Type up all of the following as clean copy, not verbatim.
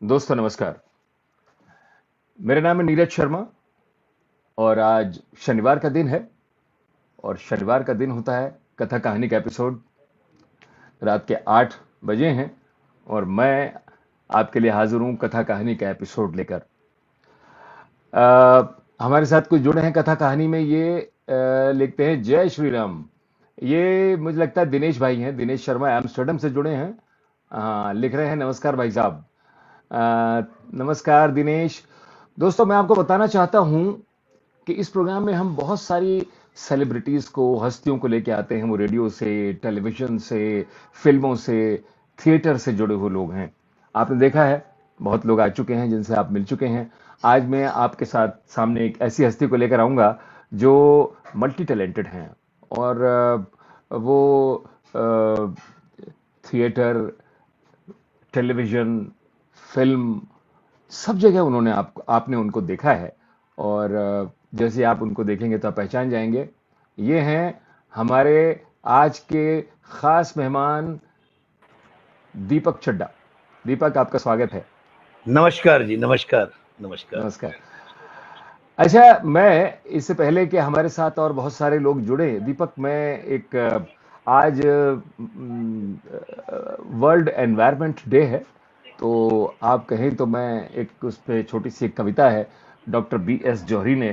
दोस्तों नमस्कार। मेरा नाम है नीरज शर्मा और आज शनिवार का दिन है और शनिवार का दिन होता है कथा कहानी का एपिसोड। रात के 8 बजे हैं और मैं आपके लिए हाजिर हूं कथा कहानी का एपिसोड लेकर। हमारे साथ कुछ जुड़े हैं कथा कहानी में। ये लिखते हैं जय श्री राम। ये मुझे लगता है दिनेश भाई हैं, दिनेश शर्मा एम्स्टर्डम से जुड़े हैं। हाँ, लिख रहे हैं नमस्कार भाई साहब। अ, नमस्कार दिनेश। दोस्तों मैं आपको बताना चाहता हूं कि इस प्रोग्राम में हम बहुत सारी सेलिब्रिटीज को, हस्तियों को लेके आते हैं। वो रेडियो से, टेलीविजन से, फिल्मों से, थिएटर से जुड़े हुए लोग हैं। आपने देखा है बहुत लोग आ चुके हैं जिनसे आप मिल चुके हैं। आज मैं आपके साथ सामने एक ऐसी हस्ती को लेकर आऊंगा जो मल्टी टैलेंटेड हैं और वो थिएटर, टेलीविजन, फिल्म, सब जगह उन्होंने आपने उनको देखा है। और जैसे आप उनको देखेंगे तो आप पहचान जाएंगे। ये हैं हमारे आज के खास मेहमान दीपक चड्ढा। दीपक, आपका स्वागत है। नमस्कार जी, नमस्कार। नमस्कार। नमस्कार। अच्छा, मैं इससे पहले कि हमारे साथ और बहुत सारे लोग जुड़े, दीपक, मैं एक आज वर्ल्ड एनवायरनमेंट डे है, तो आप कहें तो मैं एक उस पे छोटी सी एक कविता है, डॉक्टर B.S. जौहरी ने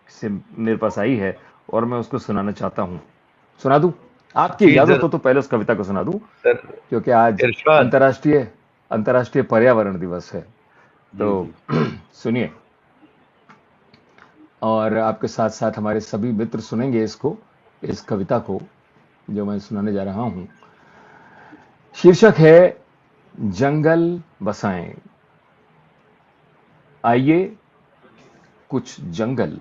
से मेरे पास आई है और मैं उसको सुनाना चाहता हूँ। सुना दूं? आपकी जी इजाजत जर हो तो पहले उस कविता को सुना दूं, सर, क्योंकि आज इरशाद। अंतर्राष्ट्रीय अंतर्राष्ट्रीय पर्यावरण दिवस है। तो जी, जी। सुनिए, और आपके साथ साथ हमारे सभी मित्र सुनेंगे इसको, इस कविता को जो मैं सुनाने जा रहा हूं। शीर्षक है जंगल बसाएं। आइए कुछ जंगल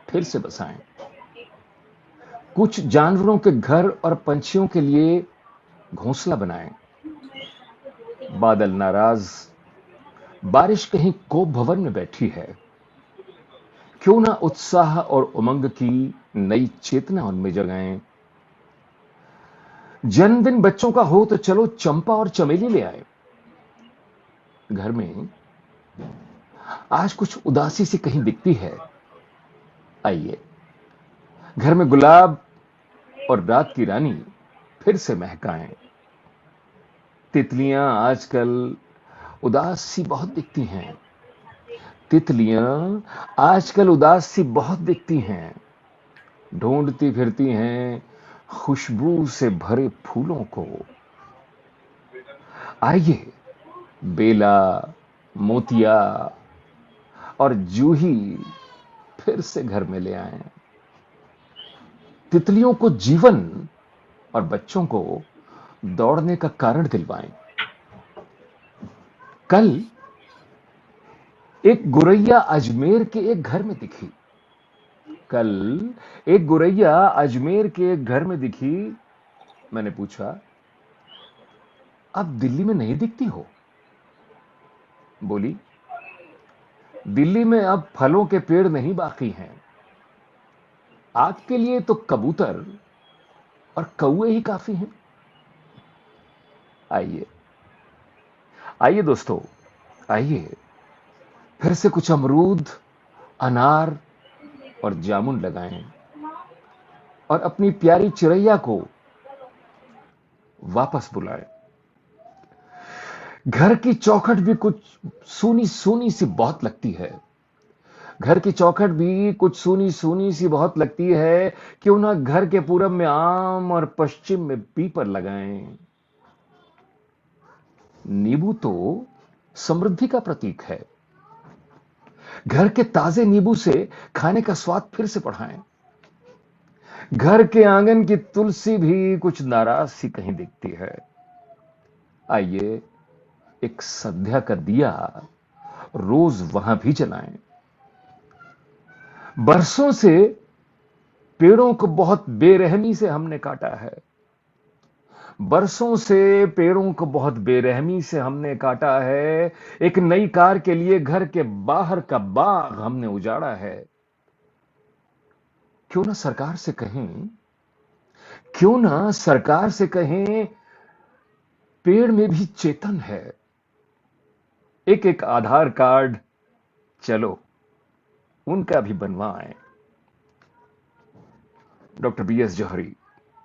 फिर से बसाएं, कुछ जानवरों के घर और पंछियों के लिए घोंसला बनाएं। बादल नाराज, बारिश कहीं कोप भवन में बैठी है। क्यों ना उत्साह और उमंग की नई चेतना उनमें जगाएं। जन्मदिन बच्चों का हो तो चलो चंपा और चमेली ले आए। घर में आज कुछ उदासी सी कहीं दिखती है। आइए घर में गुलाब और रात की रानी फिर से महकाएं। तितलियां आजकल उदास सी बहुत दिखती हैं। तितलियां आजकल उदास सी बहुत दिखती हैं। ढूंढती फिरती हैं खुशबू से भरे फूलों को। आइए बेला, मोतिया और जूही फिर से घर में ले आए। तितलियों को जीवन और बच्चों को दौड़ने का कारण दिलवाएं। कल एक गुरैया अजमेर के एक घर में दिखी। कल एक गुरैया अजमेर के एक घर में दिखी। मैंने पूछा, अब दिल्ली में नहीं दिखती हो? बोली, दिल्ली में अब फलों के पेड़ नहीं बाकी हैं। आपके लिए तो कबूतर और कौए ही काफी हैं। आइए आइए दोस्तों, आइए फिर से कुछ अमरूद, अनार और जामुन लगाएं और अपनी प्यारी चिड़ैया को वापस बुलाएं। घर की चौखट भी कुछ सूनी सूनी सी बहुत लगती है। घर की चौखट भी कुछ सूनी सूनी सी बहुत लगती है। क्यों ना घर के पूरब में आम और पश्चिम में पीपल लगाएं। नींबू तो समृद्धि का प्रतीक है। घर के ताजे नींबू से खाने का स्वाद फिर से बढ़ाएं। घर के आंगन की तुलसी भी कुछ नाराज सी कहीं दिखती है। आइए एक संध्या का दिया रोज वहां भी जलाएं। बरसों से पेड़ों को बहुत बेरहमी से हमने काटा है। बरसों से पेड़ों को बहुत बेरहमी से हमने काटा है। एक नई कार के लिए घर के बाहर का बाग हमने उजाड़ा है। क्यों ना सरकार से कहें, क्यों ना सरकार से कहें, पेड़ में भी चेतन है। एक एक आधार कार्ड, चलो उनका भी बनवाएं। डॉक्टर बी एस जौहरी,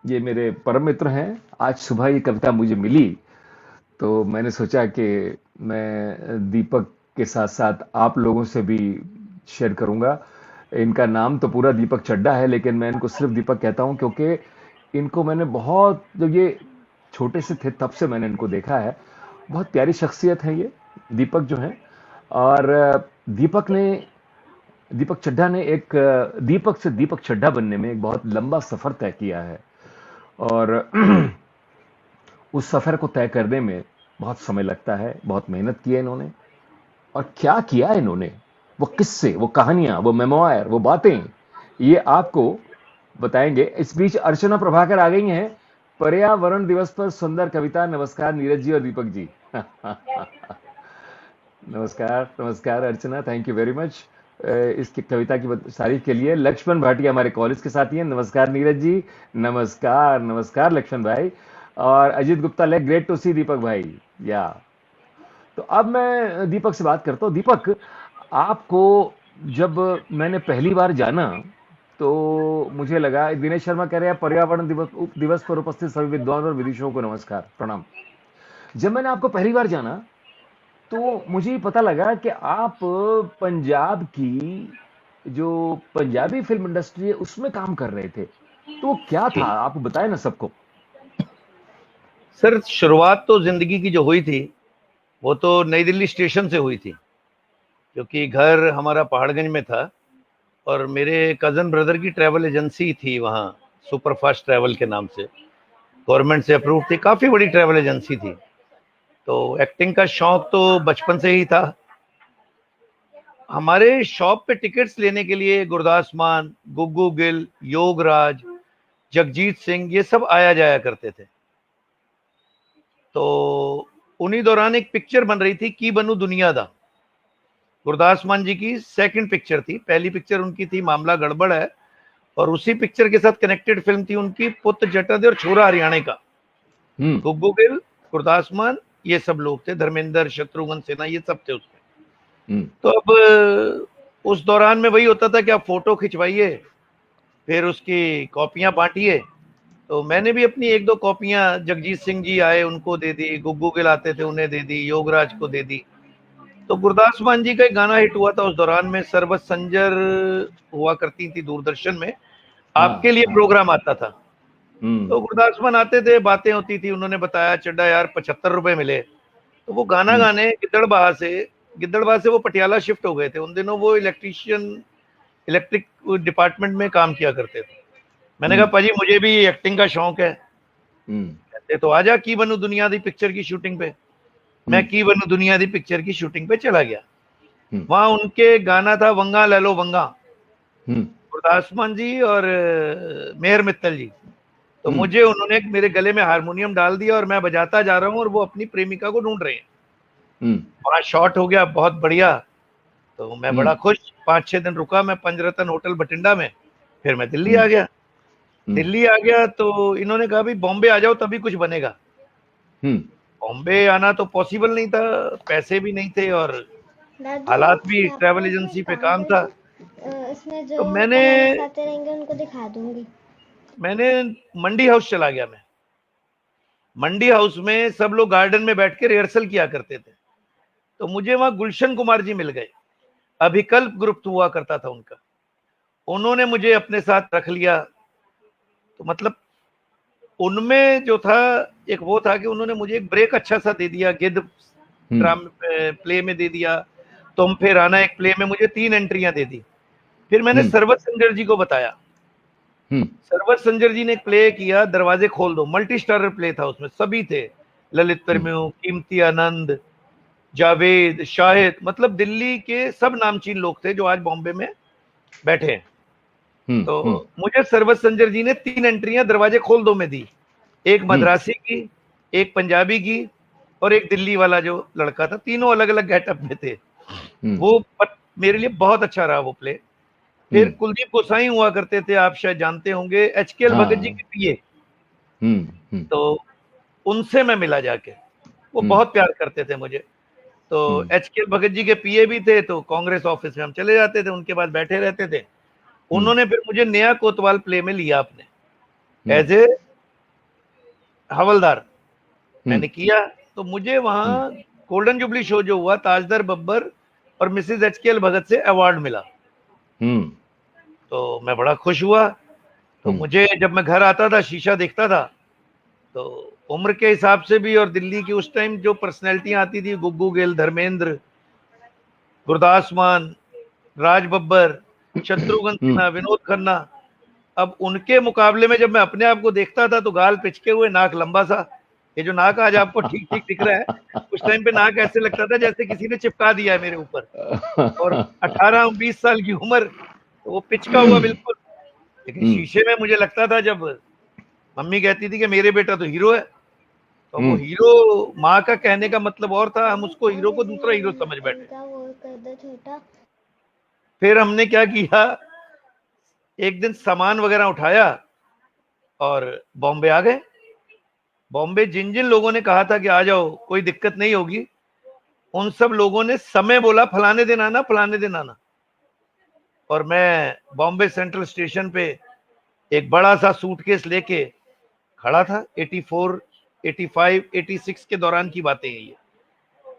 ये मेरे परम मित्र हैं। आज सुबह ये कविता मुझे मिली तो मैंने सोचा कि मैं दीपक के साथ साथ आप लोगों से भी शेयर करूंगा। इनका नाम तो पूरा दीपक चड्ढा है, लेकिन मैं इनको सिर्फ दीपक कहता हूं क्योंकि इनको मैंने बहुत, जब ये छोटे से थे तब से मैंने इनको देखा है। बहुत प्यारी शख्सियत है ये दीपक जो है। और दीपक चड्ढा ने एक दीपक से दीपक चड्ढा बनने में एक बहुत लंबा सफर तय किया है। और उस सफर को तय करने में बहुत समय लगता है, बहुत मेहनत की है इन्होंने। और क्या किया इन्होंने, वो किस्से, वो कहानियां, वो मेमोयर, वो बातें, ये आपको बताएंगे। इस बीच अर्चना प्रभाकर आ गई हैं। पर्यावरण दिवस पर सुंदर कविता। नमस्कार नीरज जी और दीपक जी। नमस्कार नमस्कार अर्चना, थैंक यू वेरी मच इसकी कविता की तारीफ के लिए। लक्ष्मण भाटिया हमारे कॉलेज के साथी हैं। नमस्कार नीरज जी। नमस्कार नमस्कार लक्ष्मण भाई। और अजीत गुप्ता ले, ग्रेट टू सी दीपक भाई। या तो अब मैं दीपक से बात करता हूँ। दीपक, आपको जब मैंने पहली बार जाना तो मुझे लगा, दिनेश शर्मा कह रहे हैं पर्यावरण दिवस पर उपस्थित सभी विद्वान और विदुषों को नमस्कार प्रणाम। जब मैंने आपको पहली बार जाना तो मुझे पता लगा कि आप पंजाब की जो पंजाबी फिल्म इंडस्ट्री है उसमें काम कर रहे थे। तो वो क्या था, जी आप बताएं ना सबको। सर, शुरुआत तो जिंदगी की जो हुई थी वो तो नई दिल्ली स्टेशन से हुई थी, क्योंकि घर हमारा पहाड़गंज में था और मेरे कजन ब्रदर की ट्रैवल एजेंसी थी वहाँ, सुपर फास्ट ट्रैवल के नाम से, गवर्नमेंट से अप्रूव थी, काफी बड़ी ट्रैवल एजेंसी थी। तो एक्टिंग का शौक तो बचपन से ही था। हमारे शॉप पे टिकट्स लेने के लिए गुरदास मान, गुग्गू गिल, योगराज, जगजीत सिंह, ये सब आया जाया करते थे। तो उन्हीं दौरान एक पिक्चर बन रही थी, की बनू दुनिया दा। गुरदास मान जी की सेकंड पिक्चर थी। पहली पिक्चर उनकी थी मामला गड़बड़ है, और उसी पिक्चर के साथ कनेक्टेड फिल्म थी उनकी पुत जटा दे और छोरा हरियाणा का। हम्म। गुग्गू गिल, गुरदास मान, ये सब लोग थे, धर्मेंद्र, शत्रुघ्न सिन्हा, ये सब थे उसमें। हम्म। तो अब उस दौरान में वही होता था कि आप फोटो खिंचवाइए, फिर उसकी कॉपियां बांटिए। तो मैंने भी अपनी एक दो कॉपियां, जगजीत सिंह जी आए उनको दे दी, गुग्गू गिल आते थे उन्हें दे दी, योगराज को दे दी। तो गुरदास मान जी का एक गाना हिट हुआ था उस दौरान में, सरबत संजर हुआ करती थी दूरदर्शन में, आपके हाँ लिए हाँ। प्रोग्राम आता था। हम्म। तो गुरदास मान आते थे, बातें होती थी, उन्होंने बताया चड्डा यार 75 रुपए मिले। तो वो गाना हम्म। गाने गिद्दड़बाह से वो पटियाला शिफ्ट हो गए थे। उन दिनों वो इलेक्ट्रिक डिपार्टमेंट में काम किया करते थे। मैंने कहा हम्म। पाजी मुझे भी एक्टिंग का शौक है। हम्म। कहते तो आजा की बनू दुनिया दी पिक्चर की शूटिंग पे। मैं हम्म। की बनू दुनिया दी पिक्चर की शूटिंग पे चला गया। हम्म। वहां उनके गाना था वंगा ले लो वंगा, हम्म। गुरदास मान जी और मेहर मित्तल जी। तो हम्म। मुझे उन्होंने मेरे गले में हारमोनियम डाल दिया और मैं बजाता जा रहा हूँ और वो अपनी प्रेमिका को ढूंढ रहे हैं। हम्म। वहां शॉट हो गया बहुत बढ़िया। तो मैं हम्म। बड़ा खुश, 5-6 दिन रुका मैं पंचरत्न होटल बठिंडा में। फिर मैं दिल्ली आ हम्म। गया। हम्म। दिल्ली आ गया तो इन्होंने कहा भाई बॉम्बे आ जाओ तभी कुछ बनेगा। हम्म। बॉम्बे आना तो पॉसिबल नहीं था, पैसे भी नहीं थे और दादू, हालात भी, मैं आपको ट्रैवल इसमें एजेंसी एक पे काम काम था। करेगी, इसमें जो तो मैंने कमेंट्स आते रहेंगे उनको दिखा दूंगी। मैंने मंडी हाउस चला गया। मैं मंडी हाउस में सब लोग गार्डन में बैठ के रिहर्सल किया करते थे। तो मुझे वहां गुलशन कुमार जी मिल गए, अभिकल्प ग्रुप हुआ करता था उनका। उन्होंने मुझे अपने साथ रख लिया। तो मतलब उनमें जो था, एक वो था कि उन्होंने मुझे एक ब्रेक अच्छा सा दे दिया, गिद्ध हम्म। ड्राम प्ले में दे दिया, तुम फिर आना एक प्ले में मुझे 3 एंट्रियां दे दी। फिर मैंने हम्म। सरबत संजर जी को बताया। हम्म। सरबत संजर जी ने एक प्ले किया, दरवाजे खोल दो, मल्टी स्टारर प्ले था, उसमें सभी थे, ललित हम्म। परम्यू, कीमती आनंद, जावेद, शाहिद, मतलब दिल्ली के सब नामचीन लोग थे जो आज बॉम्बे में बैठे हैं। हम्म। तो हम्म। मुझे सरबत संजर जी ने 3 एंट्रियां दरवाजे खोल दो में दी, एक हम्म। मद्रासी की, एक पंजाबी की और एक दिल्ली वाला जो लड़का था। तीनों अलग अलग गेटअप में थे। हम्म। वो मेरे लिए बहुत अच्छा रहा वो प्ले। फिर हम्म। कुलदीप गोसाई हुआ करते थे, आप शायद जानते होंगे, एचकेएल भगत जी हाँ। के पीए। हम्म। हम्म। तो उनसे मैं मिला जाके, वो हम्म। बहुत प्यार करते थे मुझे। तो HKL भगत जी के पीए भी थे, तो कांग्रेस ऑफिस में हम चले जाते थे, उनके पास बैठे रहते थे। उन्होंने फिर मुझे नया कोतवाल प्ले में लिया अपने एज ए हवलदार। मैंने किया, तो मुझे वहां गोल्डन जुबली शो जो हुआ, ताजदार बब्बर और मिसेस HKL भगत से अवार्ड मिला। तो मैं बड़ा खुश हुआ। तो मुझे जब मैं घर आता था, शीशा देखता था, तो उम्र के हिसाब से भी और दिल्ली की उस टाइम जो पर्सनैलिटियां आती थी, गुग्गू गिल, धर्मेंद्र, गुरदास मान, राज बब्बर, शत्रुघ्न सिन्हा, विनोद खन्ना, अब उनके मुकाबले में जब मैं अपने आप को देखता था तो गाल पिचके हुए, नाक लंबा सा। ये जो नाक आज आपको ठीक ठीक दिख रहा है, उस टाइम पे नाक ऐसे लगता था जैसे किसी ने चिपका दिया है मेरे ऊपर। और 18-20 साल की उम्र, तो वो पिचका हुआ बिल्कुल। लेकिन शीशे में मुझे लगता था, जब मम्मी कहती थी कि मेरे बेटा तो हीरो है, तो वो हीरो माँ का कहने का मतलब और था, हम उसको हीरो को दूसरा हीरो समझ बैठे। फिर हमने क्या किया, एक दिन सामान वगैरह उठाया और बॉम्बे आ गए। बॉम्बे जिन जिन लोगों ने कहा था कि आ जाओ, कोई दिक्कत नहीं होगी, उन सब लोगों ने समय बोला, फलाने दिन आना, फलाने दिन आना। और मैं बॉम्बे सेंट्रल स्टेशन पे एक बड़ा सा सूटकेस लेके खड़ा था। 84, 85, 86 के दौरान की बातें हैं ये।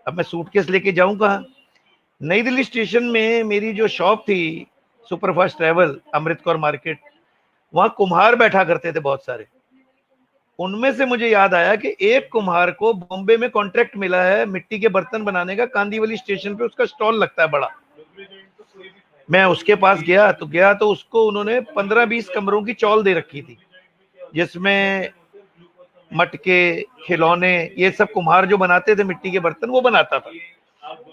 अब मैं सूटकेस लेके जाऊं कहाँ? नई दिल्ली स्टेशन में मेरी जो शॉप थी, superfast travel, Amrit Kaur market, वहां कुम्हार बैठा करते थे बहुत सारे। उनमें से मुझे याद आया कि एक कुम्हार को बॉम्बे में कॉन्ट्रैक्ट मिला है मिट्टी के बर्तन बनाने का, कांदीवली स्टेशन पे उसका स्टॉल लगता है बड़ा। मैं उसके पास गया तो उसको उन्होंने 15-20 कमरों की चौल दे रखी थी, जिसमें मटके, खिलौने, ये सब कुम्हार जो बनाते थे मिट्टी के बर्तन, वो बनाता था।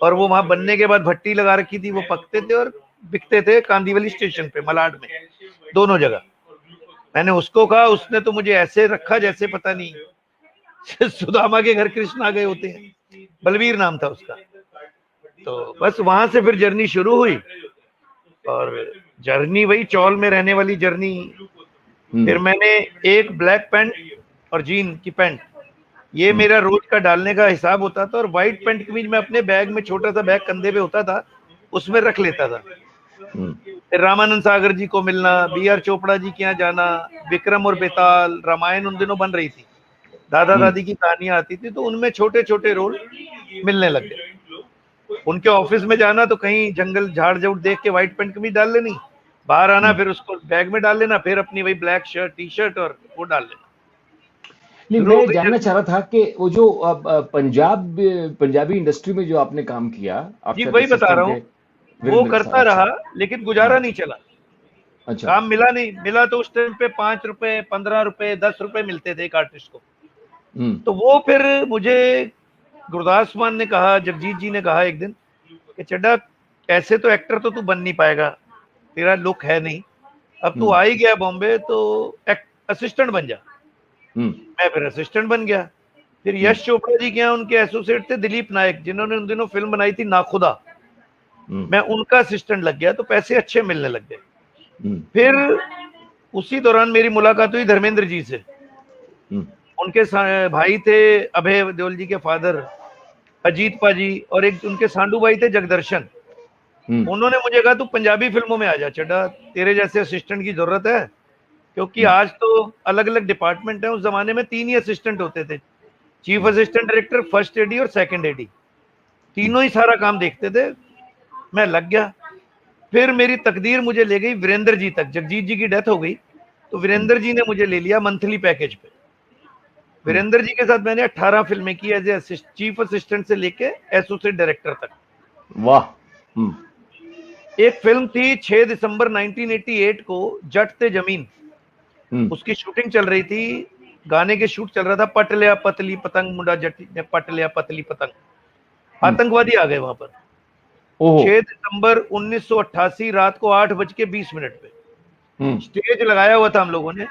और वो वहां बनने के बाद भट्टी लगा रखी थी, वो पकते थे और बिकते थे कांदीवली स्टेशन पे, मलाड में, दोनों जगह। मैंने उसको कहा, उसने तो मुझे ऐसे रखा जैसे पता नहीं सुदामा के घर कृष्ण आ गए होते हैं। बलवीर नाम था उसका। तो बस वहां से फिर जर्नी शुरू हुई, और जर्नी वही चौल में रहने वाली जर्नी। फिर मैंने एक ब्लैक पैंट और जीन की पैंट, ये मेरा रोज का डालने का हिसाब होता था। और व्हाइट पैंट कमीज मैं अपने बैग में, छोटा सा बैग कंधे पे होता था, उसमें रख लेता था। फिर रामानंद सागर जी को मिलना, BR चोपड़ा जी के यहाँ जाना, विक्रम और बेताल, रामायण उन दिनों बन रही थी, दादा दादी की कहानियां आती थी, तो उनमें छोटे छोटे रोल मिलने लग गए। उनके ऑफिस में जाना तो कहीं जंगल झाड़ झूड़ देख के व्हाइट पैंट कमीज डाल लेनी, बाहर आना फिर उसको बैग में डाल लेना, फिर अपनी वही ब्लैक शर्ट, टी-शर्ट और वो डाल लेना। नहीं, मैं जानना चाह रहा था कि वो जो पंजाबी इंडस्ट्री में जो आपने काम किया, आप जी शायद वही बता असिस्टेंट रहा थे हूँ, वो वीरेंद्र के साथ। करता रहा, लेकिन गुजारा नहीं चला। अच्छा। काम मिला नहीं, मिला तो उस टाइम पे 5 रुपए, 15 रुपए, 10 रुपए मिलते थे एक आर्टिस्ट को। तो वो फिर मुझे गुरदास मान ने कहा, जगजीत जी ने कहा एक दिन कि चड्डा, ऐसे तो एक्टर तो तू बन नहीं पाएगा, तेरा लुक है नहीं, अब तू आ ही गया बॉम्बे तो असिस्टेंट बन जा। मैं फिर असिस्टेंट बन गया। फिर यश चोपड़ा जी के यहाँ उनके एसोसिएट थे दिलीप नायक, जिन्होंने उन दिनों फिल्म बनाई थी नाखुदा, मैं उनका असिस्टेंट लग गया, तो पैसे अच्छे मिलने लग गए। फिर उसी दौरान मेरी मुलाकात हुई धर्मेंद्र जी से। उनके भाई थे अभय देओल जी के फादर अजीत पाजी, और एक उनके सांडू भाई थे जगदर्शन। उन्होंने मुझे कहा, तू पंजाबी फिल्मों में आ जा चड्डा, तेरे जैसे असिस्टेंट की जरूरत है, क्योंकि आज तो अलग अलग डिपार्टमेंट है, उस जमाने में 3 ही असिस्टेंट होते थे, chief assistant director, first AD और सेकंड एडी, तीनों ही सारा काम देखते थे। मैं लग गया। फिर मेरी तकदीर मुझे ले गई वीरेंद्र जी तक। जगजीत जी की डेथ हो गई, तो वीरेंद्र जी ने मुझे ले लिया मंथली पैकेज पे। वीरेंद्र जी के साथ मैंने 18 फिल्में की, एज ए चीफ असिस्टेंट से लेके एसोसिएट डायरेक्टर तक। वाह। एक फिल्म थी 6 दिसंबर 1988 को, जट ते जमीन, उसकी शूटिंग चल रही थी, गाने के शूट चल रहा था, पट लिया पतली पतंग मुंडा जट ने पट लिया पतली पतंग। आतंकवादी आ गए वहां पर। 6 दिसंबर 1988 रात को 8:20 पे स्टेज लगाया हुआ था हम लोगों ने,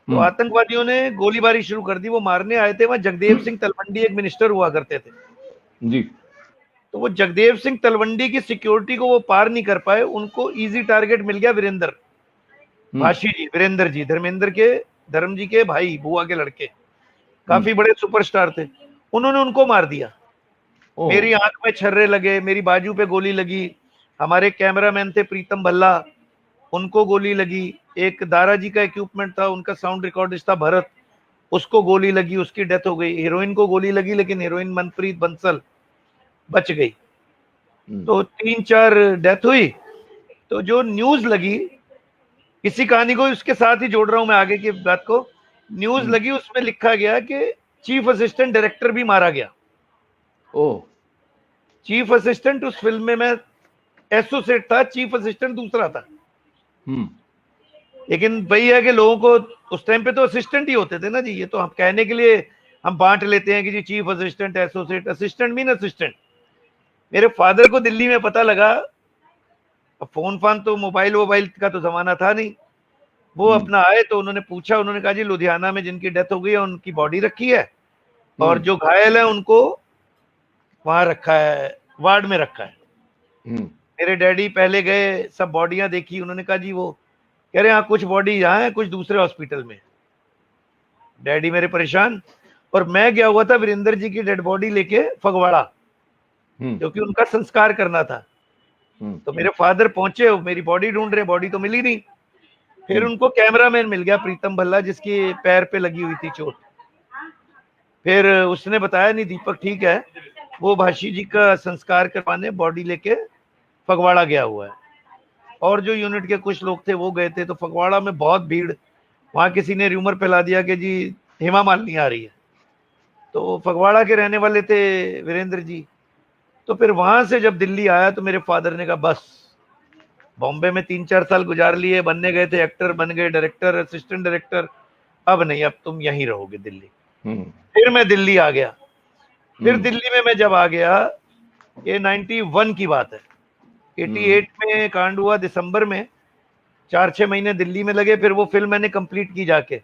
तो आतंकवादियों ने गोलीबारी शुरू कर दी। वो मारने आए थे। वहां जगदेव सिंह तलवंडी एक मिनिस्टर हुआ करते थे जी। तो वो जगदेव सिंह तलवंडी की सिक्योरिटी को वो पार नहीं कर पाए, उनको इजी टारगेट मिल गया वीरेंद्र भाषी जी, वीरेंद्र जी, धर्मेंद्र के, धर्म जी के भाई, बुआ के लड़के, काफी बड़े सुपरस्टार थे। उन्होंने उनको मार दिया। ओह। मेरी आंख में छर्रे लगे, मेरी बाजू पे गोली लगी, हमारे कैमरामैन थे प्रीतम भल्ला, उनको गोली लगी, एक दारा जी का इक्विपमेंट था, उनका साउंड रिकॉर्डिस्ट था भरत, उसको गोली लगी, उसकी डेथ हो गई। हीरोइन को गोली लगी, लेकिन हीरोइन मनप्रीत बंसल बच गई। तो 3-4 डेथ हुई। तो जो न्यूज लगी, इसी कहानी को इसके साथ ही जोड़ रहा हूं मैं आगे की बात को, न्यूज लगी, उसमें लिखा गया कि चीफ असिस्टेंट डायरेक्टर भी मारा गया। ओह। चीफ असिस्टेंट उस फिल्म में मैं एसोसिएट था, चीफ असिस्टेंट दूसरा था। लेकिन वही है कि लोगों को उस टाइम पे तो असिस्टेंट ही होते थे ना जी, ये तो हम कहने के लिए हम बांट लेते हैं कि जी chief assistant, associate, assistant mean assistant. मेरे फादर को दिल्ली में पता लगा, फोन फान तो मोबाइल वोबाइल का तो जमाना था नहीं, वो अपना आए तो उन्होंने पूछा, उन्होंने कहा जी लुधियाना में जिनकी डेथ हो गई है उनकी बॉडी रखी है, और जो घायल है उनको वहां रखा है, वार्ड में रखा है। मेरे डैडी पहले गए, सब बॉडियां देखी, उन्होंने कहा जी वो कह रहे हाँ कुछ बॉडी यहाँ है, कुछ दूसरे हॉस्पिटल में। डैडी मेरे परेशान, और मैं गया हुआ था वीरेंद्र जी की डेड बॉडी लेके फगवाड़ा, क्योंकि उनका संस्कार करना था। तो मेरे फादर पहुंचे, मेरी बॉडी ढूंढ रहे, बॉडी तो मिली नहीं। फिर उनको कैमरामैन मिल गया प्रीतम भल्ला, जिसकी पैर पे लगी हुई थी चोट। फिर उसने बताया नहीं दीपक ठीक है, वो भाषी जी का संस्कार करवाने बॉडी लेके फगवाड़ा गया हुआ है। और जो यूनिट के कुछ लोग थे वो गए थे। तो फगवाड़ा में बहुत भीड़, वहां किसी ने र्यूमर फैला दिया कि जी हेमा मालिनी आ रही है। तो फगवाड़ा के रहने वाले थे वीरेंद्र जी। तो फिर वहां से जब दिल्ली आया तो मेरे फादर ने कहा बस, बॉम्बे में 3-4 साल गुजार लिए, बनने गए थे, एक्टर बन गए, डायरेक्टर, असिस्टेंट डायरेक्टर, अब नहीं, अब तुम यहीं रहोगे दिल्ली। फिर मैं दिल्ली आ गया। फिर दिल्ली में मैं जब आ गया, ये 91 की बात है, 88 में कांड हुआ दिसंबर में, 4-6 महीने दिल्ली में लगे। फिर वो फिल्म मैंने कंप्लीट की जाके,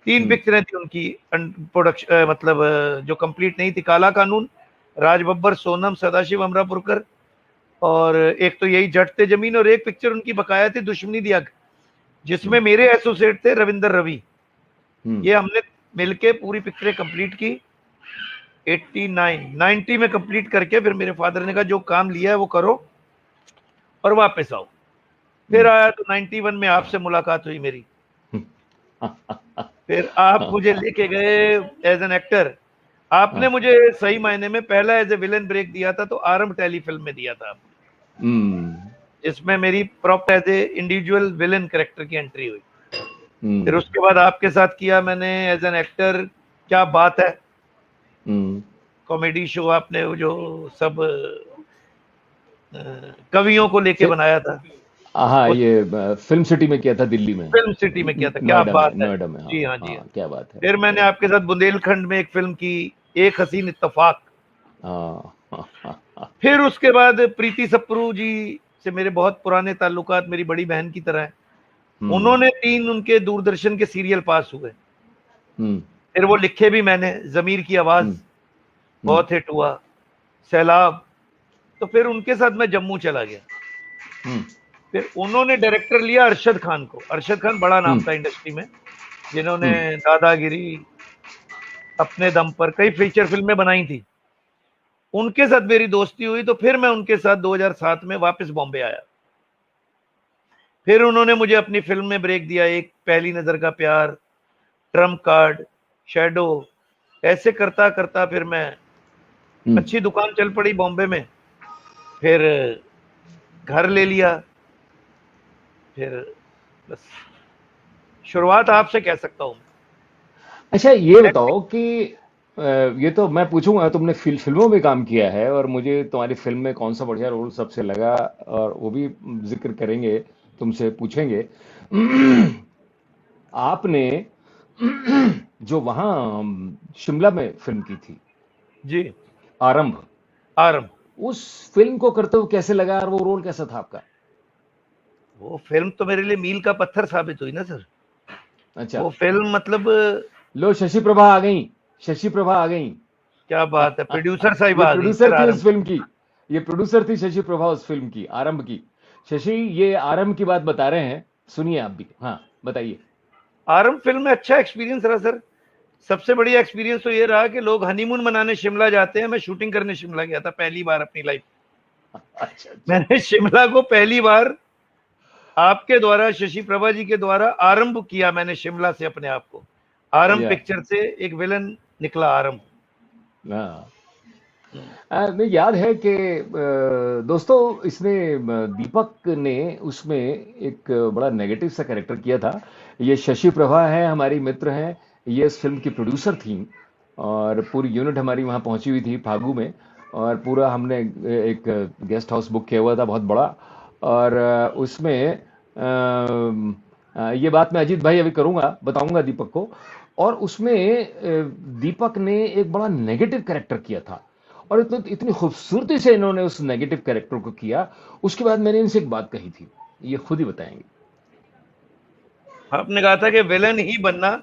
3 पिक्चरें थी उनकी प्रोडक्शन, मतलब जो कंप्लीट नहीं थी, काला कानून, राज बब्बर, सोनम, सदाशिव अमरापुरकर, और एक तो यही जट थे जमीन, और एक पिक्चर उनकी बकाया थी दुश्मनी दिया, जिसमें मेरे एसोसिएट थे रविंदर रवि। ये हमने मिलके पूरी पिक्चरें कंप्लीट की। 90 में कंप्लीट करके फिर मेरे फादर ने कहा जो काम लिया है वो करो और वापस आओ। फिर आया तो 91 में आपसे मुलाकात हुई मेरी। फिर आप मुझे लेके गए एज एन एक्टर। आपने मुझे सही मायने में पहला एज ए विलन ब्रेक दिया था, तो आरंभ टेली फिल्म में दिया था, जिसमें मेरी proper as a individual villain character की एंट्री हुई। फिर उसके बाद आपके साथ किया मैंने एज एन एक्टर क्या बात है, कॉमेडी शो आपने वो जो सब कवियों को लेके बनाया था। हाँ, ये फिल्म सिटी में किया था, दिल्ली में फिल्म सिटी में किया था, क्या बात है। नोएडा में। जी हाँ जी, क्या बात है। फिर मैंने आपके साथ बुंदेलखंड में एक फिल्म की, एक हसीन इत्तेफाक। फिर उसके बाद प्रीति सप्रू जी से मेरे बहुत पुराने ताल्लुकात, मेरी बड़ी बहन की तरह है। उन्होंने 3 उनके दूरदर्शन के सीरियल पास हुए। फिर वो लिखे भी मैंने, जमीर की आवाज बहुत हिट हुआ, सैलाब। तो फिर उनके साथ मैं जम्मू चला गया। फिर उन्होंने डायरेक्टर लिया अरशद खान को। अरशद खान बड़ा नाम था इंडस्ट्री में, जिन्होंने दादागिरी, अपने दम पर, कई फीचर फिल्में बनाई थी। उनके साथ मेरी दोस्ती हुई। तो फिर मैं उनके साथ 2007 में वापस बॉम्बे आया। फिर उन्होंने मुझे अपनी फिल्म में ब्रेक दिया, एक पहली नजर का प्यार, ट्रम्प कार्ड, शैडो। ऐसे करता करता फिर मैं अच्छी दुकान चल पड़ी बॉम्बे में। फिर घर ले लिया। फिर बस शुरुआत आपसे कह सकता हूं। अच्छा, ये बताओ कि ये तो मैं पूछूंगा, तुमने फिल्मों में काम किया है, और मुझे तुम्हारी फिल्म में कौन सा बढ़िया रोल सबसे लगा, और वो भी जिक्र करेंगे, तुमसे पूछेंगे। आपने जो वहां शिमला में फिल्म की थी जी, आरंभ, उस फिल्म को करते हुए कैसे लगा, और वो रोल कैसा था आपका? वो फिल्म तो मेरे लिए मील का पत्थर साबित हुई ना सर। अच्छा, वो फिल्म मतलब, लो शशि प्रभा आ गई, शशि प्रभा आ गई। क्या बात है, प्रोड्यूसर साहिब ये आ गई। प्रोड्यूसर थी उस फिल्म की, ये प्रोड्यूसर थी शशि प्रभा उस फिल्म की, आरंभ की। शशि, ये आरंभ की बात बता रहे हैं, सुनिए आप भी। हाँ, बताइए। आरंभ फिल्म में अच्छा एक्सपीरियंस रहा सर, सबसे बढ़िया एक्सपीरियंस तो ये रहा कि लोग हनीमून मनाने शिमला जाते हैं, मैं शूटिंग करने शिमला गया था पहली बार अपनी लाइफ। अच्छा अच्छा। मैंने शिमला को पहली बार आपके द्वारा, शशि प्रभा जी के द्वारा आरंभ किया मैंने शिमला से अपने आप को। आरंभ या पिक्चर से एक विलन निकला आरंभ। हाँ। मैं याद है कि दोस्तों इसने दीपक ने उसमें एक बड़ा नेगेटिव सा कैरेक्टर किया था। ये शशि प्रभा है, हमारी मित्र हैं, ये इस फिल्म की प्रोड्यूसर थी और पूरी यूनिट हमारी वहाँ पहुंची हुई थी फागू में। और पूरा हमने एक गेस्ट हाउस बुक किया हुआ था बहुत बड़ा। और उसमें ये बात मैं अजीत भाई अभी करूंगा, बताऊंगा दीपक को। और उसमें दीपक ने एक बड़ा नेगेटिव कैरेक्टर किया था और इतनी खूबसूरती से इन्होंने उस नेगेटिव कैरेक्टर को किया। उसके बाद मैंने इनसे एक बात कही थी, ये खुद ही बताएंगे। आपने कहा था कि विलन ही बनना,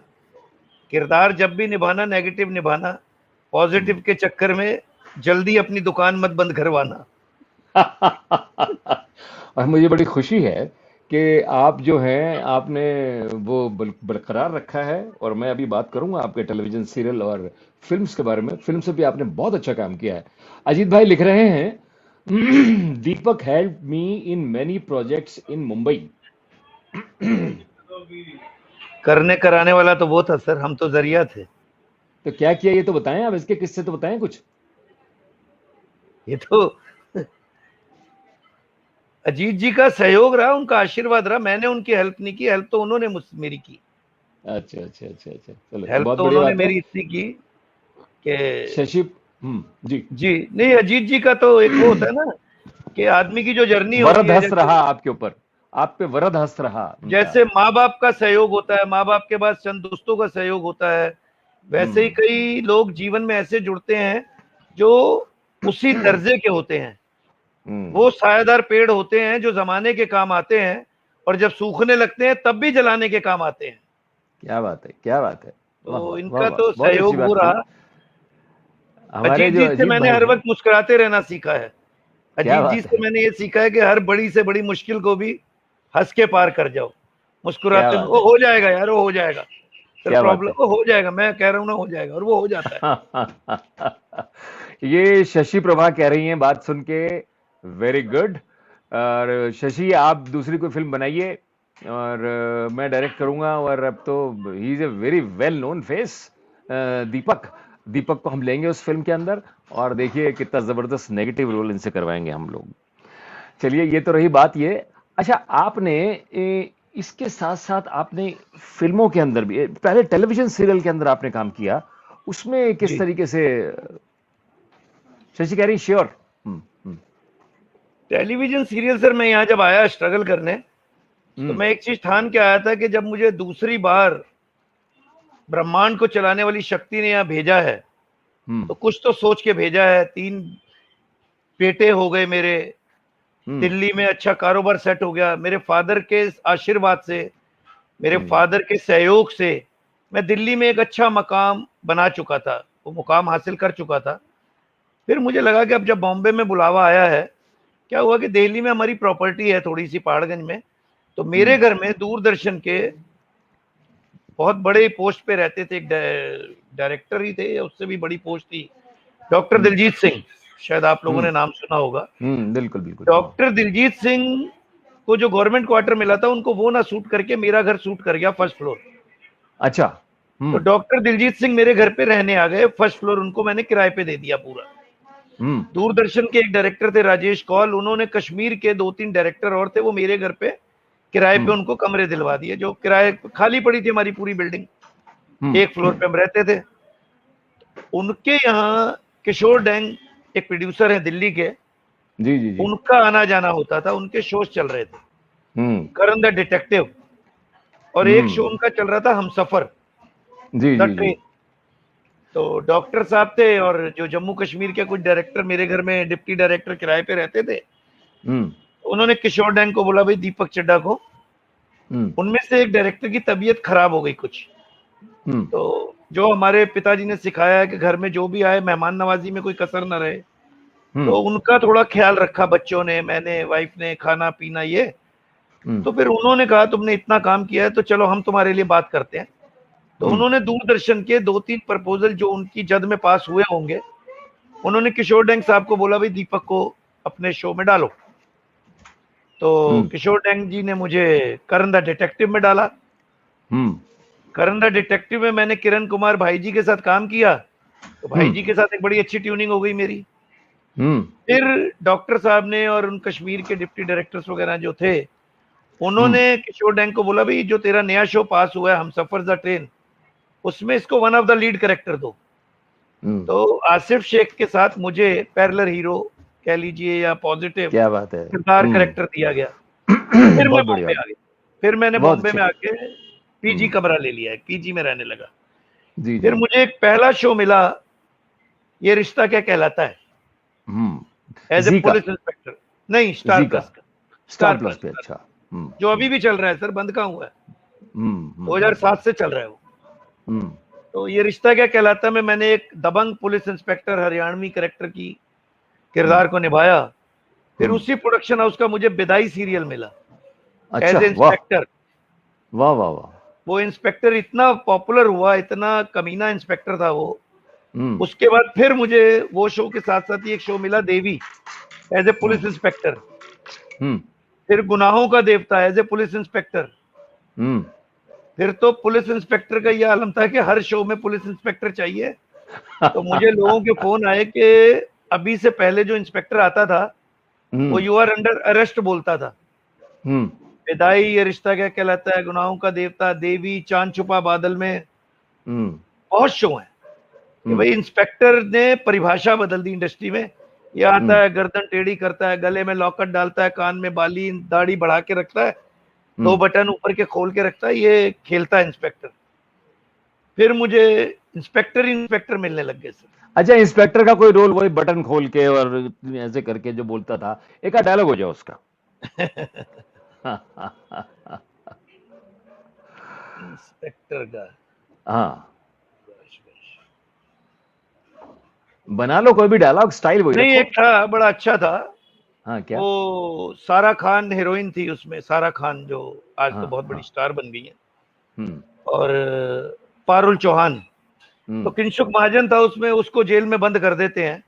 किरदार जब भी निभाना नेगेटिव निभाना, पॉजिटिव के चक्कर में जल्दी अपनी दुकान मत बंद करवाना। और मुझे बड़ी खुशी है कि आप जो हैं आपने वो बरकरार रखा है। और मैं अभी बात करूंगा आपके टेलीविजन सीरियल और फिल्म्स के बारे में। फिल्म से भी आपने बहुत अच्छा काम किया है। अजीत भाई लिख रहे हैं Deepak help me in many projects in Mumbai. करने कराने वाला तो वो था सर, हम तो जरिया थे। तो क्या किया ये तो बताएं, आप इसके किस्से तो बताएं कुछ। ये तो अजीत जी का सहयोग रहा, उनका आशीर्वाद रहा। मैंने उनकी हेल्प नहीं की, हेल्प तो उन्होंने मेरी की। अच्छा अच्छा अच्छा अच्छा, चलो हेल्प बहुत तो बढ़िया उन्होंने बात है। मेरी इतनी की कि शशि जी। जी नहीं, अजीत जी का तो एक वो होता है ना कि आदमी की जो जर्नी होती वरद है, हस्त जैसे रहा आपके ऊपर, आप पे वरद हस्त रहा उनका। जैसे माँ बाप का सहयोग होता है, माँ बाप के बाद चंद दोस्तों का सहयोग होता है, वैसे ही हम्म कई लोग जीवन में ऐसे जुड़ते हैं जो उसी दर्जे के होते हैं। हम्म। वो सायादार पेड़ होते हैं जो जमाने के काम आते हैं और जब सूखने लगते हैं तब भी जलाने के काम आते हैं। क्या बात है, क्या बात है। वाह तो वाह वाह इनका वाह, तो बहुत अच्छी सहयोग वो बात कही। रहा। हमारे अजीत जो जी से अजीत मैंने भाई हर हैं। वक्त मुस्कुराते रहना सीखा है। क्या अजीत जी बात से है, मैंने ये सीखा है कि हर बड़ी से बड़ी मुश्किल को भी हंस के पार कर जाओ, क्या मुस्कुराते, बात वो है, हो जाएगा यार, वो हो जाएगा सर, क्या बात प्रॉब्लम है। वो हो जाएगा, मैं कह रहा हूँ ना हो जाएगा, और वो हो जाता है। ये शशि प्रभा कह रही हैं बात सुन के, वेरी गुड। और शशि आप दूसरी कोई फिल्म बनाइए और मैं डायरेक्ट करूंगा। और अब तो he is a very well known face. Deepak, Deepak को हम लेंगे उस फिल्म के अंदर और देखिए कितना जबरदस्त नेगेटिव रोल इनसे करवाएंगे हम लोग। चलिए ये तो रही बात ये। अच्छा आपने इसके साथ साथ आपने फिल्मों के अंदर भी, पहले टेलीविजन सीरियल के अंदर आपने काम किया, उसमें किस जी, तरीके से। शशि कह रही श्योर। टेलीविजन सीरियल सर, मैं यहाँ जब आया स्ट्रगल करने, तो हम्म मैं एक चीज ठान के आया था कि जब मुझे दूसरी बार ब्रह्मांड को चलाने वाली शक्ति ने यहाँ भेजा है, हम्म तो कुछ तो सोच के भेजा है। 3 बेटे हो गए मेरे, हम्म दिल्ली में अच्छा कारोबार सेट हो गया मेरे फादर के आशीर्वाद से, मेरे हम्म फादर के सहयोग से। मैं दिल्ली में एक अच्छा मकाम बना चुका था, वो मुकाम हासिल कर चुका था। फिर मुझे लगा कि अब जब बॉम्बे में बुलावा आया है, क्या हुआ कि दिल्ली में हमारी प्रॉपर्टी है थोड़ी सी पहाड़गंज में, तो मेरे हम्म घर में दूरदर्शन के बहुत बड़े पोस्ट पे रहते थे, एक डायरेक्टर ही थे या उससे भी बड़ी पोस्ट थी, डॉक्टर हम्म दिलजीत सिंह, शायद आप लोगों हम्म ने नाम सुना होगा। बिल्कुल बिल्कुल, हाँ। डॉक्टर दिलजीत सिंह को जो गवर्नमेंट क्वार्टर मिला था, उनको वो ना सूट करके मेरा घर सूट कर गया, फर्स्ट फ्लोर। अच्छा। तो डॉक्टर दिलजीत सिंह मेरे घर पे रहने आ गए, फर्स्ट फ्लोर उनको मैंने किराए पे दे दिया पूरा। हम्म दूरदर्शन के एक डायरेक्टर थे राजेश कौल, उन्होंने कश्मीर के 2-3 डायरेक्टर और थे, वो मेरे घर पे किराए पे हम्म उनको कमरे दिलवा दिए, जो किराए खाली पड़ी थी हमारी पूरी बिल्डिंग, एक फ्लोर पे हम रहते थे। उनके यहाँ किशोर डैंग एक प्रोड्यूसर है दिल्ली के, जी जी जी। उनका आना जाना होता था, उनके शोज चल रहे थे, हम्म करण द डिटेक्टिव, और एक शो हम्म उनका चल रहा था हम सफर, जी द जी जी। ट्रेन। तो डॉक्टर साहब थे और जो जम्मू कश्मीर के कुछ डायरेक्टर मेरे घर में डिप्टी डायरेक्टर किराए पे रहते थे। हम्म उन्होंने किशोर डैंग को बोला, भाई दीपक चड्ढा को, हम्म उनमें से एक डायरेक्टर की तबीयत खराब हो गई कुछ। हम्म तो जो हमारे पिताजी ने सिखाया है कि घर में जो भी आए मेहमान नवाजी में कोई कसर ना रहे, तो हम्म उनका थोड़ा ख्याल रखा बच्चों ने, मैंने, वाइफ ने, खाना पीना ये। हम्म तो फिर उन्होंने कहा तुमने इतना काम किया है तो चलो हम तुम्हारे लिए बात करते हैं। तो उन्होंने दूरदर्शन के 2-3 प्रपोजल जो उनकी जद में पास हुए होंगे, उन्होंने किशोर डेंग साहब को बोला भाई दीपक को अपने शो में डालो। तो किशोर डेंग जी ने मुझे करण द डिटेक्टिव में डाला। करण द डिटेक्टिव में मैंने किरण कुमार भाई जी के साथ काम किया, तो भाई जी के साथ एक बड़ी अच्छी ट्यूनिंग हो गई मेरी। फिर डॉक्टर साहब ने और उन कश्मीर के डिप्टी डायरेक्टर्स वगैरह जो थे, उन्होंने किशोर डेंग को बोला भाई जो तेरा नया शो पास हुआ है हम सफर द ट्रेन, उसमें इसको one of the lead character दो। तो आसिफ शेख के साथ मुझे पैरेलल हीरो कह लीजिए या पॉजिटिव क्या बात है, किरदार कैरेक्टर दिया गया। फिर मैं बॉम्बे आ गया। फिर मैंने बॉम्बे में आके पीजी कमरा ले लिया है, पीजी में रहने लगा। फिर मुझे एक पहला शो मिला, ये रिश्ता क्या कहलाता है, एज ए पुलिस इंस्पेक्टर। नहीं, स्टार प्लस का। स्टार प्लस पे, अच्छा। जो अभी भी चल रहा है सर, बंद कहाँ हुआ है, 2007 से चल रहा है वो। तो ये रिश्ता क्या कहलाता है में मैंने एक दबंग पुलिस इंस्पेक्टर हरियाणवी कैरेक्टर की किरदार को निभाया। फिर उसी प्रोडक्शन हाउस का मुझे विदाई सीरियल मिला एज ए इंस्पेक्टर। वाह वाह वाह। वो इंस्पेक्टर इतना पॉपुलर हुआ, इतना कमीना इंस्पेक्टर था वो। उसके बाद फिर मुझे वो शो के साथ साथ ही एक शो मिला देवी एज ए पुलिस इंस्पेक्टर। फिर गुनाहों का देवता एज ए पुलिस इंस्पेक्टर। फिर तो पुलिस इंस्पेक्टर का यह आलम था कि हर शो में पुलिस इंस्पेक्टर चाहिए। तो मुझे लोगों के फोन आए कि अभी से पहले जो इंस्पेक्टर आता था वो यू आर अंडर अरेस्ट बोलता था। विदाई, ये रिश्ता क्या कहलाता है, गुनाहों का देवता, देवी, चांद छुपा बादल में बहुत शो हैं कि भाई इंस्पेक्टर ने परिभाषा बदल दी इंडस्ट्री में। ये आता है, गर्दन टेढ़ी करता है, गले में लॉकेट डालता है, कान में बाली, दाढ़ी बढ़ा के रखता है, 2 बटन ऊपर के खोल के रखता है, ये खेलता है इंस्पेक्टर। फिर मुझे इंस्पेक्टर मिलने लग गए सर। अच्छा, इंस्पेक्टर का कोई रोल वही बटन खोल के और ऐसे करके जो बोलता था, एक डायलॉग हो जाए उसका। इंस्पेक्टर का, हाँ, बना लो कोई भी डायलॉग, स्टाइल वही नहीं रखो। एक था बड़ा अच्छा था। हाँ, क्या? वो सारा खान हीरोइन थी उसमें, सारा खान जो आज तो बहुत बड़ी स्टार बन गई है, और पारुल चौहान। तो किंशुक महाजन था उसमें, उसको जेल में बंद कर देते हैं।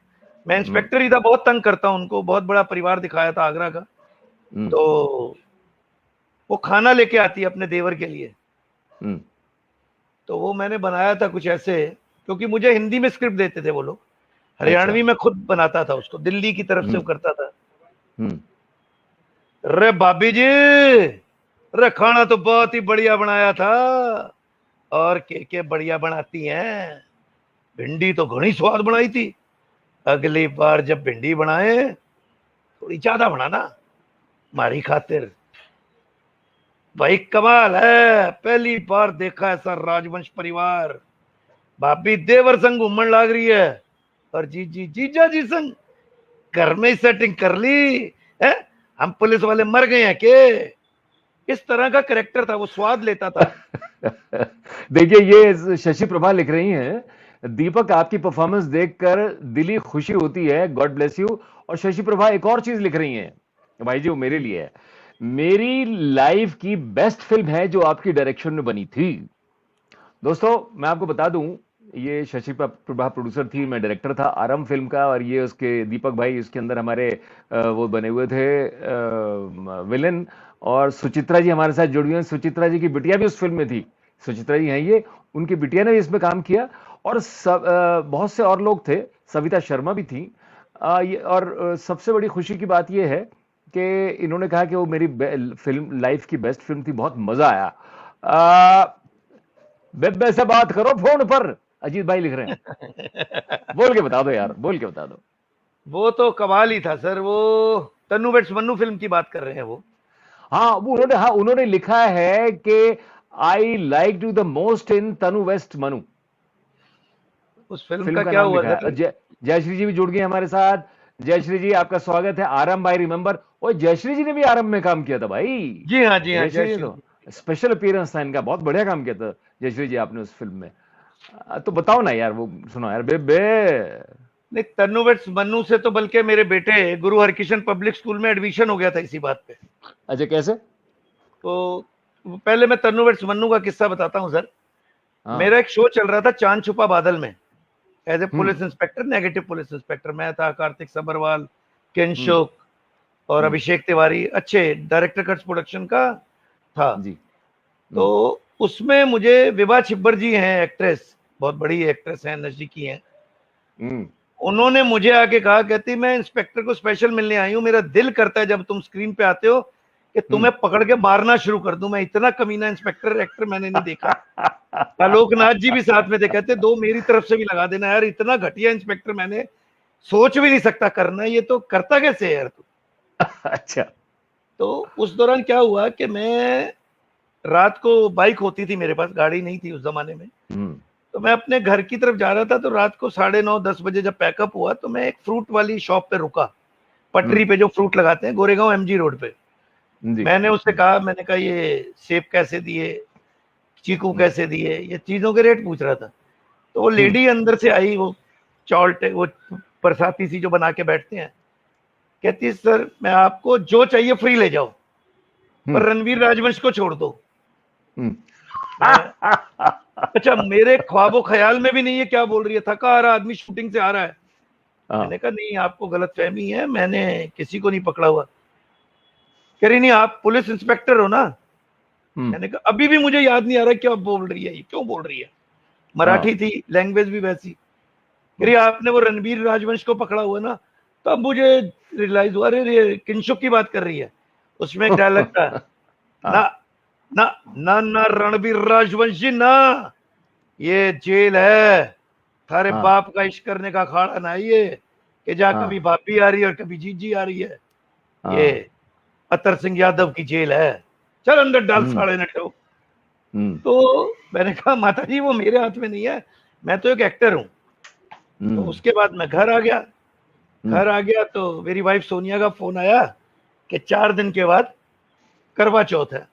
मैं इंस्पेक्टर ही था, बहुत तंग करता हूं उनको, बहुत बड़ा परिवार दिखाया था आगरा का। तो वो खाना लेके आती है अपने देवर के लिए। तो वो मैंने बनाया था कुछ ऐसे, क्योंकि मुझे हिंदी में स्क्रिप्ट देते थे वो लोग, हरियाणवी में खुद बनाता था उसको, दिल्ली की तरफ से वो करता था। रे भाभी जी, रे खाना तो बहुत ही बढ़िया बनाया था, और के बढ़िया बनाती हैं, भिंडी तो घनी स्वाद बनाई थी, अगली बार जब भिंडी बनाए थोड़ी ज्यादा बनाना हमारी खातिर। भाई कमाल है, पहली बार देखा ऐसा राजवंश परिवार। भाभी देवर संग घूमन लाग रही है, और जीजा जी संग घर में ही सेटिंग कर ली है। हम पुलिस वाले मर गए हैं के? इस तरह का कैरेक्टर था, वो स्वाद लेता था। देखिए, ये शशि प्रभा लिख रही हैं, दीपक आपकी परफॉर्मेंस देखकर दिली खुशी होती है, गॉड ब्लेस यू। और शशि प्रभा एक और चीज लिख रही हैं, भाई जी वो मेरे लिए है, मेरी लाइफ की बेस्ट फिल्म है जो आपकी डायरेक्शन में बनी थी। दोस्तों मैं आपको बता दूं, ये शशि प्रभा प्रोड्यूसर थी, मैं डायरेक्टर था आरम फिल्म का, और ये उसके दीपक भाई इसके अंदर हमारे वो बने हुए थे विलन। और सुचित्रा जी हमारे साथ जुड़ी हुई हैं, सुचित्रा जी की बिटिया भी उस फिल्म में थी, सुचित्रा जी हैं ये, उनकी बिटिया ने भी इसमें काम किया। और बहुत से और लोग थे, सविता शर्मा भी थी। और सबसे बड़ी खुशी की बात यह है कि इन्होंने कहा कि वो मेरी फिल्म लाइफ की बेस्ट फिल्म थी, बहुत मजा आया। बेबे से बात करो फोन पर, अजीत भाई लिख रहे हैं। बोल के बता दो यार, बोल के बता दो। वो तो कमाल ही था सर। वो तन्नू वेट्स मन्नू फिल्म की बात कर रहे हैं वो। हाँ, उन्होंने लिखा है कि I like to the most in Tanu वेस्ट मनु। उस फिल्म का क्या नाम हुआ लिखा है। जयश्री जी भी जुड़ गई हमारे साथ। जयश्री जी आपका स्वागत है। आरम भाई रिमेंबर, और जयश्री जी ने भी आरम में काम किया था भाई। जी हाँ, जी हाँ, जयश्री तो स्पेशल अपीयरेंस था इनका, बहुत बढ़िया काम किया था जयश्री जी आपने उस फिल्म में। तो बताओ ना यार, वो सुनो यार बेबे। नहीं, तन्नू वेट्स मन्नू से तो बल्कि मेरे बेटे गुरु हरकिशन पब्लिक स्कूल में एडमिशन हो गया था इसी बात पे। अच्छा, कैसे? तो पहले मैं तन्नू वेट्स मन्नू का किस्सा बताता हूँ सर। हाँ। मेरा एक शो चल रहा था चांद Chhupa Badal Mein, as a hmm. Police inspector, negative police inspector. मैं था, कार्तिक सबरवाल, हम्म। किंशुक और हम्म। अभिषेक तिवारी, अच्छे डायरेक्टर कट्स प्रोडक्शन का था। जी। तो उसमें मुझे विभा छिब्बर जी हैं एक्ट्रेस, बहुत बड़ी एक्ट्रेस हैं, नजदीकी हैं। हम्म। उन्होंने मुझे आके कहा, कहती मैं इंस्पेक्टर को स्पेशल मिलने आई हूँ, मेरा दिल करता है जब तुम स्क्रीन पे आते हो कि तुम्हें पकड़ के मारना शुरू कर दूं। मैं इतना कमीना इंस्पेक्टर एक्टर मैंने नहीं देखा। आलोकनाथ जी भी साथ में थे, कहते दो मेरी तरफ से भी लगा देना यार, इतना घटिया इंस्पेक्टर मैंने सोच भी नहीं सकता करना, ये तो करता कैसे है यार तू। अच्छा। तो उस दौरान क्या हुआ कि मैं रात को, बाइक होती थी मेरे पास, गाड़ी नहीं थी उस जमाने में, हम्म। तो मैं अपने घर की तरफ जा रहा था। तो रात को 9:30-10 बजे जब पैकअप हुआ तो मैं एक फ्रूट वाली शॉप पे रुका, पटरी पे जो फ्रूट लगाते हैं गोरेगांव एमजी रोड पे। जी। मैंने उससे कहा, मैंने कहा ये सेब कैसे दिए, चीकू कैसे दिए, ये चीजों के रेट पूछ रहा था। तो वो लेडी अंदर से आई, वो चॉल्ट, वो बरसाती सी जो बना के बैठते हैं, कहती सर मैं आपको जो चाहिए फ्री ले जाओ, पर रणवीर राजवंश को छोड़ दो। अच्छा, मेरे ख्वाबो ख्याल में भी नहीं है क्या बोल रही है, थका आ रहा आदमी, शूटिंग से आ रहा है। मैंने कहा नहीं, आपको गलत फहमी है, मैंने किसी को नहीं पकड़ा हुआ। कह रही नहीं, आप पुलिस इंस्पेक्टर हो ना। मैंने कहा अभी भी मुझे याद नहीं आ रहा क्या बोल रही है, ये क्यों बोल रही है। मराठी थी, लैंग्वेज भी वैसी। कह रही आपने वो रणवीर राजवंश को पकड़ा हुआ ना। तो अब मुझे रियलाइज हुआ, अरे किंशुक की बात कर रही है। उसमें एक डायलॉग था, ना ना ना ना रणवीर राजवंश जी ना, ये जेल है, थारे बाप का इश्क करने का अखाड़ा ना ये, कि जा कभी भाभी आ रही है और कभी जीजी आ रही है, ये अतर सिंह यादव की जेल है, चल अंदर डाल 9:30। तो मैंने कहा माता जी वो मेरे हाथ में नहीं है, मैं तो एक एक्टर हूं। तो उसके बाद मैं घर आ गया। घर आ गया तो मेरी वाइफ सोनिया का फोन आया कि 4 दिन के बाद करवा चौथ है।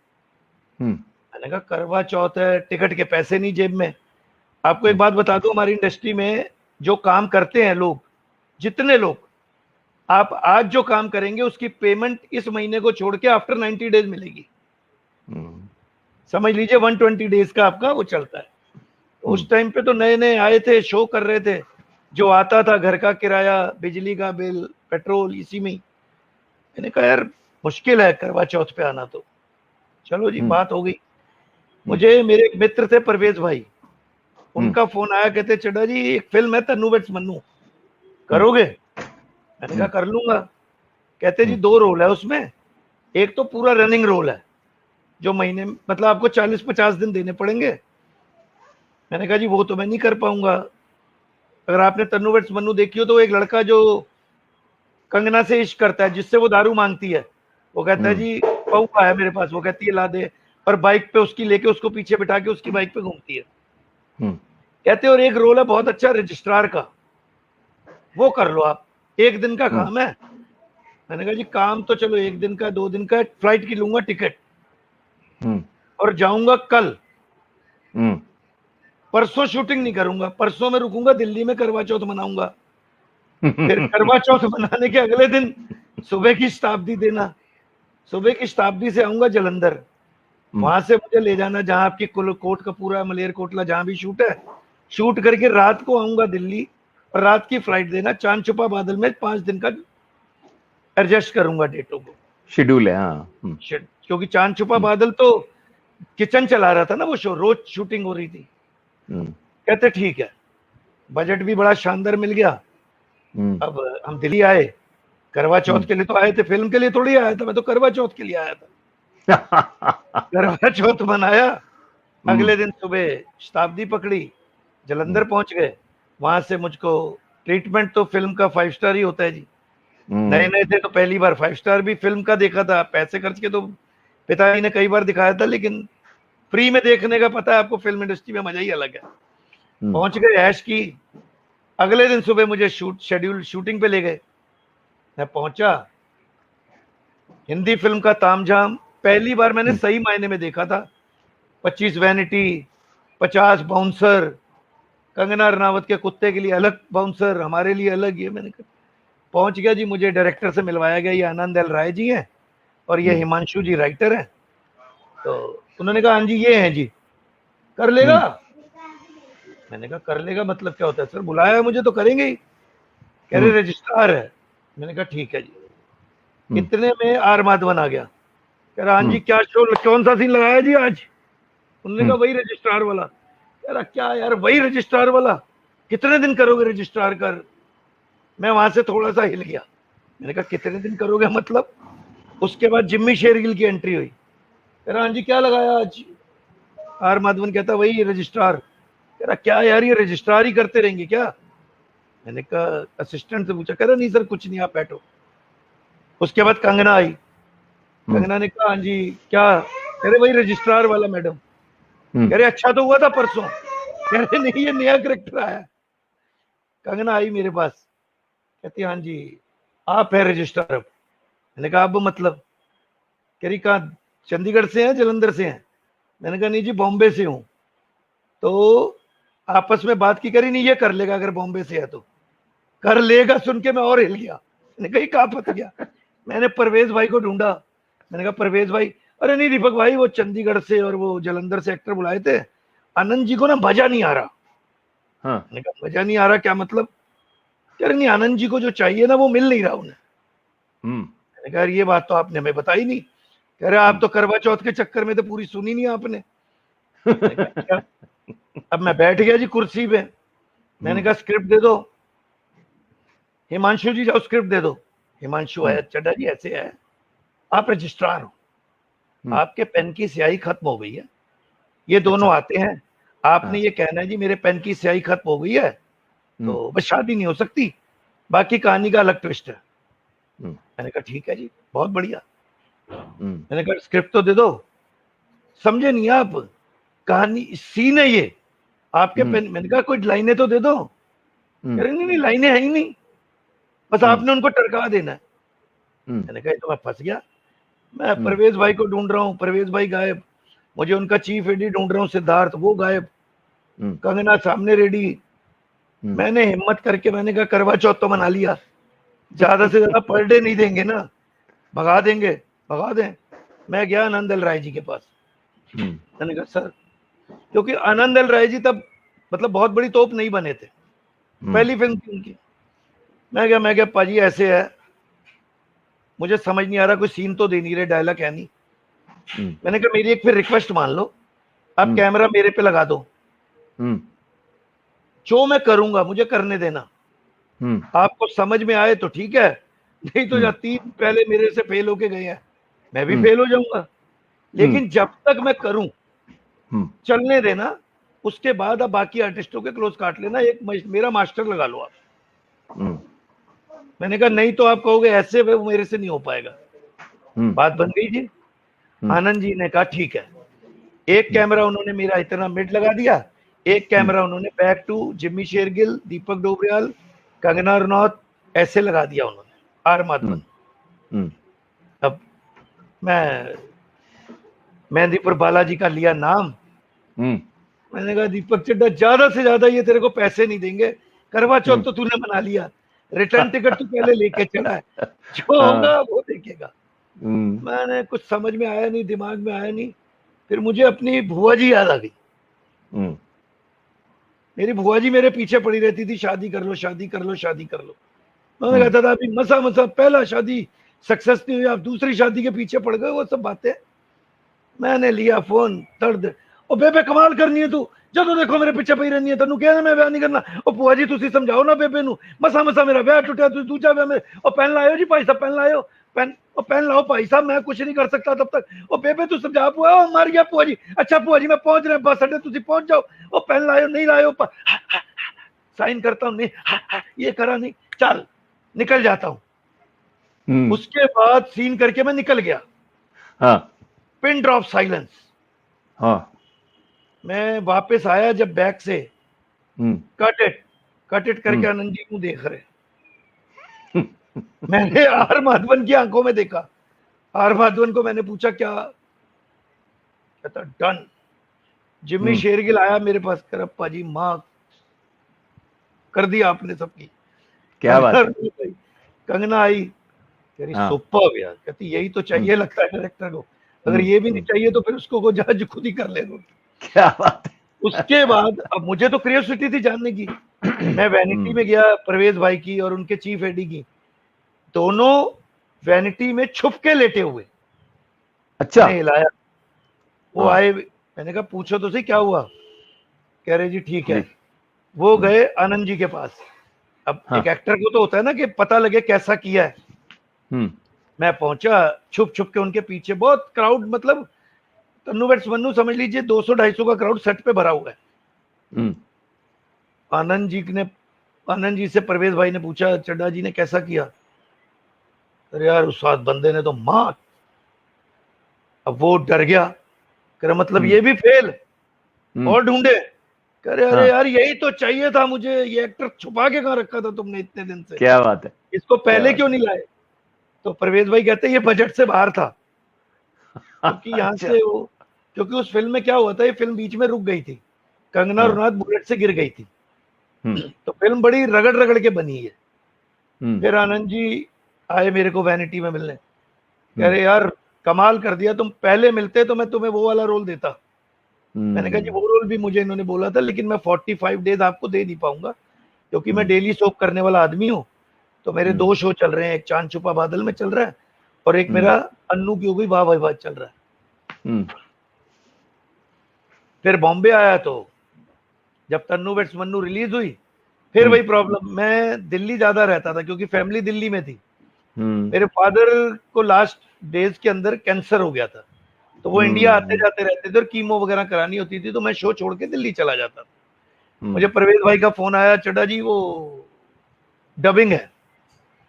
मैंने कहा करवा चौथ है, टिकट के पैसे नहीं जेब में। आपको एक बात बता दूं, हमारी इंडस्ट्री में जो काम करते हैं लोग, जितने लोग, आप आज जो काम करेंगे उसकी पेमेंट इस महीने को छोड़ के आफ्टर 90 डेज मिलेगी। समझ लीजिए 120 डेज का आपका वो चलता है। उस टाइम पे तो नए नए आए थे, शो कर रहे थे, जो आता था घर का किराया, बिजली का बिल, पेट्रोल, इसी में ही। मैंने कहा यार मुश्किल है करवा चौथ पे आना। तो चलो जी, बात हो गई। मुझे मेरे एक मित्र थे परवेज भाई, उनका फोन आया, कहते चड्डा जी एक फिल्म है तन्नू वेट्स मन्नू, करोगे। मैंने कहा कर लूंगा। कहते जी 2 रोल है उसमें, एक तो पूरा रनिंग रोल है जो महीने मतलब आपको 40-50 दिन देने पड़ेंगे। मैंने कहा जी वो तो मैं नहीं कर पाऊंगा। अगर आपने तन्नू वेट्स मन्नू देखी हो तो एक लड़का जो कंगना से इश्क करता है, जिससे वो दारू मांगती है, वो कहता है जी पौवा है मेरे पास, वो कहती है ला दे, और बाइक पे उसकी लेके उसको पीछे बिठा के उसकी बाइक पे घूमती है। कहते और एक रोल है बहुत अच्छा रजिस्ट्रार का, वो कर लो आप, 1 दिन का काम है। मैंने कहा जी काम तो चलो 1 दिन का 2 दिन का, फ्लाइट की लूंगा टिकट और जाऊंगा कल, परसों शूटिंग नहीं करूंगा, परसों में रुकूंगा दिल्ली में, करवा चौथ मनाऊंगा। फिर करवा चौथ मनाने के अगले दिन सुबह की शताब्दी देना, सुबह की शताब्दी से आऊंगा जलंधर, वहां से मुझे ले जाना जहां आपकी कोट कपूरा, मलेर कोटला जहां भी शूट है, शूट करके रात को आऊंगा दिल्ली, और रात की फ्लाइट देना। चांद छुपा बादल में 5 दिन का एडजस्ट करूंगा डेटों को, शेड्यूल है। हाँ। क्योंकि चांद छुपा बादल तो किचन चला रहा था ना, वो शो रोज शूटिंग हो रही थी। कहते ठीक है, बजट भी बड़ा शानदार मिल गया। अब हम दिल्ली आए, करवा चौथ के लिए तो आए थे, फिल्म के लिए थोड़ी आया था, मैं तो करवा चौथ के लिए आया था। करवा चौथ मनाया, अगले दिन सुबह शताब्दी पकड़ी, जलंधर पहुंच गए। वहां से मुझको ट्रीटमेंट तो फिल्म का 5 स्टार ही होता है जी। नए नए थे तो पहली बार 5 स्टार भी फिल्म का देखा था, पैसे खर्च के तो पिताजी ने कई बार दिखाया था, लेकिन फ्री में देखने का पता है आपको, फिल्म इंडस्ट्री में मजा ही अलग है। पहुंच गए, ऐश की। अगले दिन सुबह मुझे शूटिंग पे ले गए। मैं पहुंचा, हिंदी फिल्म का तामझाम पहली बार मैंने सही मायने में देखा था। 25 वैनिटी, 50 बाउंसर, कंगना रनावत के कुत्ते के लिए अलग बाउंसर, हमारे लिए अलग। ये मैंने पहुंच गया जी, मुझे डायरेक्टर से मिलवाया गया, ये आनंद एल राय जी हैं और ये हिमांशु जी राइटर हैं। तो उन्होंने कहा हाँ जी ये हैं जी, कर लेगा। मैंने कहा कर लेगा मतलब क्या होता है सर, बुलाया है मुझे तो करेंगे ही। कह रहे रजिस्ट्रार है। मैंने कहा ठीक है जी। इतने में आर माधवन आ गया। कह रहा हाँ जी क्या शो, कौन सा सीन लगाया जी आज? उन्होंने कहा वही रजिस्ट्रार वाला। कह रहा क्या यार वही रजिस्ट्रार वाला, कितने दिन करोगे रजिस्ट्रार कर? मैं वहां से थोड़ा सा हिल गया। मैंने कहा कितने दिन करोगे मतलब? उसके बाद जिम्मी शेरगिल की एंट्री हुई। कह रहा हाँ जी क्या लगाया आज? आर माधवन कहता वही रजिस्ट्रार। कह रहा क्या यार ये रजिस्ट्रार ही करते रहेंगे क्या? मैंने कहा असिस्टेंट से पूछा। कह रहा नहीं सर कुछ नहीं, आप बैठो। उसके बाद कंगना आई। कंगना ने कहा हाँ जी क्या? कह रहे वही रजिस्ट्रार वाला मैडम। कह रहे अच्छा तो हुआ था परसों। कह रहे नहीं ये नया करेक्टर आया। कंगना आई मेरे पास, कहती हाँ जी आप है रजिस्ट्रार अब। मैंने कहा अब मतलब? कह रही कहाँ, चंडीगढ़ से हैं जलंधर से हैं? मैंने कहा नहीं जी बॉम्बे से हूँ। तो आपस में बात की, करी नहीं ये कर लेगा अगर बॉम्बे से है तो कर लेगा। सुन के मैं और हिल गया। मैंने कहा कहाँ फंस गया? मैंने परवेज भाई को ढूंढा। मैंने कहा परवेज भाई, अरे नहीं दीपक भाई वो चंडीगढ़ से और वो जलंधर से एक्टर बुलाए थे, आनंद जी को ना मजा नहीं आ रहा। मैंने कहा मजा नहीं आ रहा क्या मतलब? कह रहे नहीं आनंद जी को जो चाहिए ना वो मिल नहीं रहा उन्हें। मैंने कहा ये बात तो आपने हमें बताई नहीं। कह रहे आप तो करवा चौथ के चक्कर में तो पूरी सुनी नहीं आपने। मैंने कहा क्या? अब मैं बैठ गया जी कुर्सी पे। मैंने कहा स्क्रिप्ट दे दो। हिमांशु जी जाओ स्क्रिप्ट दे दो। हिमांशु है, चड्डा जी ऐसे है, आप रजिस्ट्रार हो, आपके पेन की स्याही खत्म हो गई है, ये दोनों आते हैं, आपने ये कहना है जी मेरे पेन की स्याही खत्म हो गई है तो बस शादी नहीं हो सकती, बाकी कहानी का अलग ट्विस्ट है। मैंने कहा ठीक है जी बहुत बढ़िया। मैंने कहा स्क्रिप्ट तो दे दो। समझे नहीं आप, कहानी सीन है ये आपके पेन। मैंने कहा कोई लाइनें तो दे दो। कह रहे नहीं लाइनें है ही नहीं, बस आपने उनको टरका देना है। मैंने कहा तो मैं फंस गया। मैं परवेज भाई को ढूंढ रहा हूँ, परवेज भाई गायब। मुझे उनका चीफ एडी ढूंढ रहा हूँ सिद्धार्थ, वो गायब। कंगना सामने रेडी। मैंने हिम्मत करके मैंने कहा करवा चौथ तो मना लिया, ज्यादा से ज्यादा पर डे नहीं देंगे ना, भगा देंगे, भगा दें। मैं गया आनंद एल राय जी के पास। मैंने कहा सर, क्योंकि आनंद एल राय जी तब मतलब बहुत बड़ी तोप नहीं बने थे, पहली फिल्म थी उनकी। मैं क्या पाजी ऐसे है, मुझे समझ नहीं आ रहा, कोई सीन तो दे नहीं रहे, डायलॉग है नहीं। मैंने कहा मेरी एक फिर रिक्वेस्ट मान लो, आप कैमरा मेरे पे लगा दो, जो मैं करूंगा मुझे करने देना, आपको समझ में आए तो ठीक है, नहीं तो या 3 पहले मेरे से फेल होके गए हैं, मैं भी फेल हो जाऊंगा, लेकिन जब तक मैं करूं चलने देना, उसके बाद आप बाकी आर्टिस्टों के क्लोज काट लेना, एक मेरा मास्टर लगा लो आप। मैंने कहा नहीं तो आप कहोगे ऐसे वो मेरे से नहीं हो पाएगा। बात बन गई जी। आनंद जी ने कहा ठीक है। एक कैमरा उन्होंने मेरा इतना मिड लगा दिया, एक कैमरा उन्होंने बैक टू जिम्मी शेरगिल, दीपक डोबरियाल, कंगना रनौत ऐसे लगा दिया उन्होंने, आर माधवन। अब मैं मेहंदीपुर बालाजी का लिया नाम। मैंने कहा दीपक चड्ढा ज्यादा से ज्यादा ये तेरे को पैसे नहीं देंगे, करवा चौथ तो तूने मना लिया, रिटर्न टिकट तू पहले लेके चला है, जो होगा वो देखेगा। मैंने कुछ समझ में आया नहीं, दिमाग में आया नहीं। फिर मुझे अपनी बुआ जी याद आ गई। मेरी बुआ जी मेरे पीछे पड़ी रहती थी, शादी कर लो शादी कर लो शादी कर लो। मैं कहता था अभी मसा मसा पहला शादी सक्सेस नहीं हुई, आप दूसरी शादी के पीछे पड़ गए, वो सब बातें। मैंने लिया फोन, दर्द, ओ बेबे कमाल करनी है तू, जदों देखो मेरे पीछे पई रहनी है, तेनू कहना मैं ब्याह नहीं करना। ओ बुआ जी तुसी समझाओ ना बेबे नू, मसा मसा मेरा ब्याह टुटिया, तुसी दूजा ब्याह मेरे। ओ पेन लायो जी भाई साहब, पेन लायो, पेन, ओ पेन लाओ भाई साहब, मैं कुछ नहीं कर सकता तब तक। ओ बेबे तू समझा बुआ, ओ मर गया बुआ जी, अच्छा बुआ जी मैं पहुंच रहा बस अड्डे, तुसी पहुंच जाओ। ओ पेन लायो, नहीं लायो, साइन करता हूं, नहीं ये करा नहीं, चल निकल जाता हूं। उसके बाद सीन करके मैं निकल गया। Pin drop silence. मैं वापस आया जब बैक से, कट इट करके आनंद जी को देख रहे। मैंने आर माधवन की आंखों में देखा। आर माधवन को मैंने पूछा क्या? कहता डन। जिम्मी शेरगिल आया मेरे पास, करप्पा जी माँ कर दिया आपने सबकी, क्या बात है। कंगना आई, कह रही सुपर्ब यार, कहती यही तो चाहिए लगता है डायरेक्टर को, अगर ये भी नहीं चाहिए तो फिर उसको जज खुद ही कर ले। क्या बात है। उसके बाद अब मुझे तो क्यूरियोसिटी थी जानने की, मैं वैनिटी में गया परवेज भाई की और उनके चीफ एडी की, दोनों वैनिटी में छुप के लेटे हुए, अच्छा। मैंने हिलाया, वो हाँ आए, मैंने कहा पूछो तो सही क्या हुआ, कह रहे जी ठीक जी। है। वो गए आनंद जी के पास। अब एक हाँ। एक्टर को तो होता है ना कि पता लगे कैसा किया है। हम्म मैं पहुंचा छुप छुप के उनके पीछे, बहुत क्राउड, मतलब तन्नू वेट्स मन्नू समझ लीजिए 200-250 का क्राउड सेट पे भरा हुआ है। हम्म आनंद जी ने, आनंद जी से परवेज भाई ने पूछा चड्डा जी ने कैसा किया, अरे यार उस साथ बंदे ने तो मार। अब वो डर गया, कह रहा मतलब हम्म ये भी फेल, हम्म और ढूंढे, कह रहे अरे हाँ, यार यही तो चाहिए था मुझे, ये एक्टर छुपा के कहाँ रखा था तुमने इतने दिन से, क्या बात है, इसको क्या पहले बात क्यों नहीं लाए। तो परवेज भाई कहते ये बजट से बाहर था, है। क्योंकि यहाँ अच्छा। से वो, क्योंकि उस फिल्म में क्या हुआ था, ये फिल्म बीच में रुक गई थी, कंगना हाँ। रनौत बुलेट से गिर गई थी, हम्म तो फिल्म बड़ी रगड़ रगड़ के बनी है। हम्म फिर आनंद जी आए मेरे को वैनिटी में मिलने, कह हम्म रहे यार कमाल कर दिया, तुम पहले मिलते तो मैं तुम्हें वो वाला रोल देता। मैंने कहा जी हम्म वो रोल भी मुझे इन्होंने बोला था, लेकिन मैं 45 डेज आपको दे नहीं पाऊंगा, क्योंकि मैं हम्म डेली सोप करने वाला आदमी हूँ। तो मेरे हम्म 2 शो चल रहे हैं, एक चांद छुपा बादल में चल रहा है, और एक हम्म मेरा अन्नू की हो गई वाह भाई वाह चल रहा है। हम्म फिर बॉम्बे आया, तो जब तन्नू वेट्स मन्नू रिलीज हुई, फिर हम्म वही प्रॉब्लम, मैं दिल्ली ज्यादा रहता था क्योंकि फैमिली दिल्ली में थी। हम्म मेरे फादर को लास्ट डेज के अंदर कैंसर हो गया था, तो वो इंडिया आते हम्म जाते रहते थे और कीमो वगैरह करानी होती थी, तो मैं शो छोड़ के दिल्ली चला जाता था। मुझे हम्म परवेज भाई का फोन आया, चड्डा जी वो डबिंग है।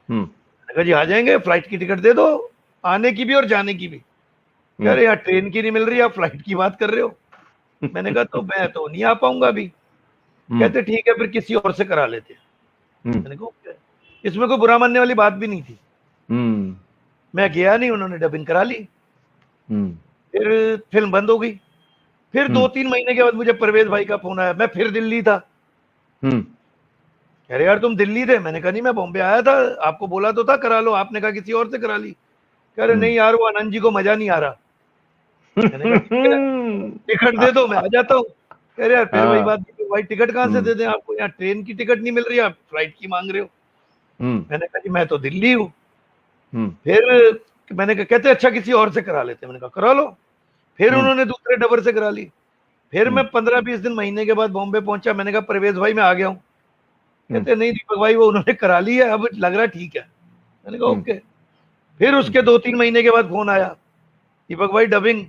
हम्म मैंने कहा जी आ जाएंगे, फ्लाइट की टिकट दे दो, आने की भी और जाने की भी। कह हम्म रहे यार ट्रेन की नहीं मिल रही, आप फ्लाइट की बात कर रहे हो। मैंने कहा तो मैं तो नहीं आ पाऊंगा अभी। हम्म कहते ठीक है फिर किसी और से करा लेते हैं। हम्म मैंने कहा "ओके।" इसमें कोई बुरा मानने वाली बात भी नहीं थी। हम्म मैं गया नहीं, उन्होंने डबिंग करा ली, हम्म फिर फिल्म बंद हो गई। फिर हम्म 2-3 महीने के बाद मुझे परवेज भाई का फोन आया, मैं फिर दिल्ली था। हम्म कह रहे यार तुम दिल्ली थे, मैंने कहा नहीं मैं बॉम्बे आया था, आपको बोला तो था करा लो, आपने कहा किसी और से करा ली। कह रहे नहीं यार वो आनंद जी को मजा नहीं आ रहा। मैंने कहा ठीक है टिकट दे दो मैं आ जाता हूँ। कह रहे यार फिर वही हाँ। बात, भाई टिकट कहाँ से हम्म दे दें आपको, यहाँ ट्रेन की टिकट नहीं मिल रही, आप फ्लाइट की मांग रहे हो। हम्म मैंने कहा जी मैं तो दिल्ली हूँ। हम्म फिर मैंने कहा, कहते अच्छा किसी और से करा लेते हैं। मैंने कहा करा लो। फिर हम्म उन्होंने दूसरे डबर से करा ली। फिर हम्म मैं 15-20 दिन महीने के बाद बॉम्बे पहुंचा, मैंने कहा परवेज भाई मैं आ गया हूँ। हम्म कहते नहीं दीपक भाई वो उन्होंने करा ली है, अब लग रहा ठीक है। मैंने कहा हम्म ओके। फिर हम्म उसके 2-3 महीने के बाद फोन आया, दीपक भाई डबिंग।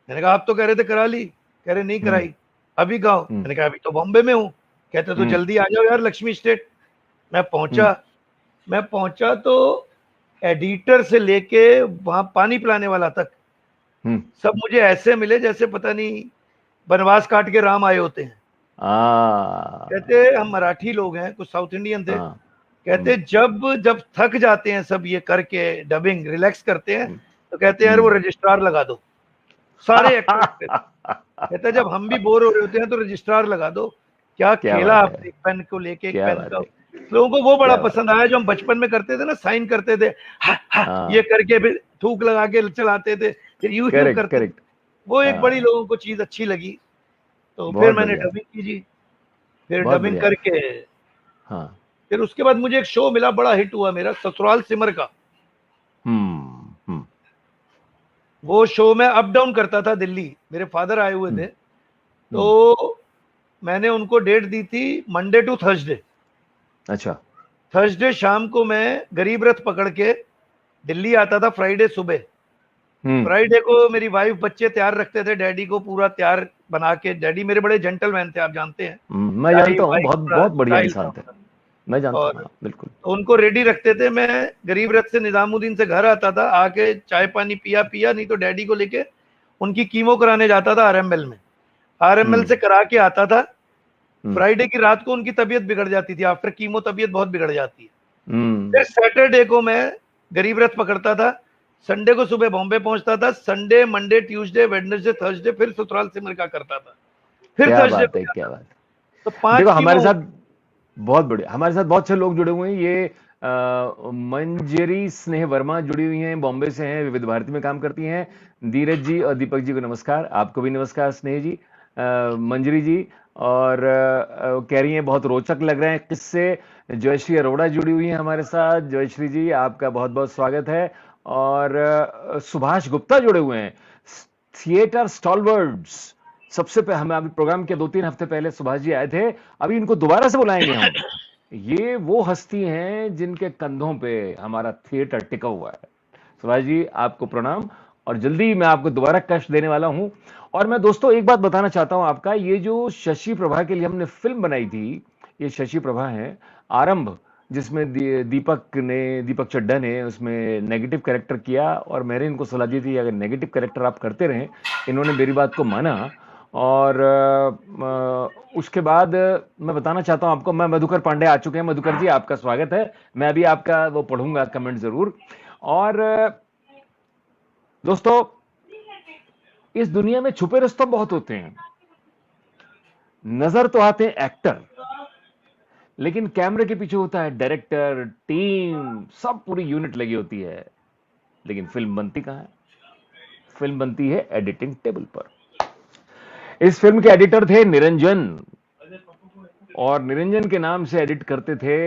मैंने कहा आप तो कह रहे थे करा ली, कह रहे नहीं हम्म कराई, अभी कहा हूं? हम्म मैंने कहा अभी तो बॉम्बे में हूँ। कहते तो हम्म जल्दी आ जाओ यार लक्ष्मी स्टेट। मैं हम्म पहुंचा, मैं पहुंचा तो एडिटर से लेके वहां पानी पिलाने वाला तक हम्म सब मुझे ऐसे मिले जैसे पता नहीं बनवास काट के राम आए होते हैं। कहते आ हम मराठी लोग हैं, कुछ साउथ इंडियन थे। हाँ। कहते जब जब थक जाते हैं सब ये करके डबिंग रिलैक्स करते हैं, हम्म तो कहते हैं यार वो हम्म रजिस्ट्रार लगा दो, सारे एक्टर। कहता है जब हम भी बोर हो रहे होते हैं तो रजिस्ट्रार लगा दो। क्या क्या खेला बात है, आपने, एक पेन को लेके एक क्या पेन बात का। है, लोगों को वो बड़ा क्या बात पसंद आया जो हम बचपन में करते थे ना, साइन करते थे, हा, हा, है। ये हाँ। करके फिर थूक लगा के चलाते थे, फिर यूं यूं करेक्ट करते थे। करेक्ट। वो एक बड़ी हाँ। लोगों को चीज अच्छी लगी। तो फिर बहुत मैंने बढ़िया, डबिंग की जी। फिर बहुत डबिंग बढ़िया। करके हाँ। फिर उसके बाद मुझे एक शो मिला, बड़ा हिट हुआ मेरा, ससुराल सिमर का। हम्म वो शो में अप डाउन करता था दिल्ली, मेरे फादर आए हुए हम्म थे, हम्म तो मैंने उनको डेट दी थी मंडे टू थर्सडे। अच्छा। थर्सडे शाम को मैं गरीब रथ पकड़ के दिल्ली आता था, फ्राइडे सुबह। हम्म फ्राइडे को मेरी वाइफ बच्चे तैयार रखते थे, डैडी को पूरा तैयार बना के, डैडी मेरे बड़े जेंटलमैन थे आप जानते हैं, मैं टाई जानता हूँ, वाई बहुत पूरा बहुत बढ़िया स्टाइल था इंसान थे। उनका। मैं जानता हूँ, और हाँ बिल्कुल। तो उनको रेडी रखते थे। मैं गरीब रथ से निजामुद्दीन से घर आता था, आके चाय पानी पिया पिया, नहीं तो डैडी को लेके उनकी कीमो कराने जाता था आरएमएल में। आरएमएल से हम्म करा के आता था। हम्म फ्राइडे की रात को उनकी तबीयत बिगड़ जाती थी, आफ्टर कीमो तबीयत बहुत बिगड़ जाती है। हम्म फिर सैटरडे को मैं गरीब रथ पकड़ता था, संडे को सुबह बॉम्बे पहुंचता था, Sunday Monday Tuesday Wednesday Thursday फिर ससुराल सिमर का करता था, फिर क्या थर्सडे बात को है, क्या जाता था। बात है। तो देखो 5 कीमो हमारे हो साथ गई। बहुत बढ़िया, हमारे साथ बहुत से लोग जुड़े हुए हैं। ये मंजरी स्नेह वर्मा जुड़ी हुई हैं, बॉम्बे से हैं, विविध भारती में काम करती हैं। धीरज जी और दीपक जी को नमस्कार, आपको भी नमस्कार स्नेह जी। मंजरी जी, और कह रही हैं बहुत रोचक लग रहे हैं किस्से। जयश्री अरोड़ा जुड़ी हुई हैं हमारे साथ। जयश्री जी, आपका बहुत बहुत स्वागत है। और सुभाष गुप्ता जुड़े हुए हैं, थिएटर स्टॉलवर्ड्स। सबसे पहले हमें अभी प्रोग्राम के 2-3 हफ्ते पहले सुभाष जी आए थे, अभी इनको दोबारा से बुलाएंगे हम। ये वो हस्ती हैं जिनके कंधों पे हमारा थिएटर टिका हुआ है। सुभाष जी, आपको प्रणाम, और जल्दी मैं आपको दोबारा कष्ट देने वाला हूं। और मैं दोस्तों एक बात बताना चाहता हूं, आपका ये जो शशि प्रभा के लिए हमने फिल्म बनाई थी, ये शशि प्रभा है आरंभ, जिसमें दीपक चड्ढा ने उसमें नेगेटिव कैरेक्टर किया, और मैंने इनको सलाह दी थी अगर नेगेटिव कैरेक्टर आप करते रहें। इन्होंने मेरी बात को माना। और उसके बाद मैं बताना चाहता हूं आपको, मैं मधुकर पांडे आ चुके हैं। मधुकर जी, आपका स्वागत है। मैं अभी आपका वो पढ़ूंगा कमेंट जरूर। और दोस्तों, इस दुनिया में छुपे रुस्तम बहुत होते हैं। नजर तो आते हैं एक्टर, लेकिन कैमरे के पीछे होता है डायरेक्टर, टीम, सब पूरी यूनिट लगी होती है। लेकिन फिल्म बनती कहां है? फिल्म बनती है एडिटिंग टेबल पर। इस फिल्म के एडिटर थे निरंजन, और निरंजन के नाम से एडिट करते थे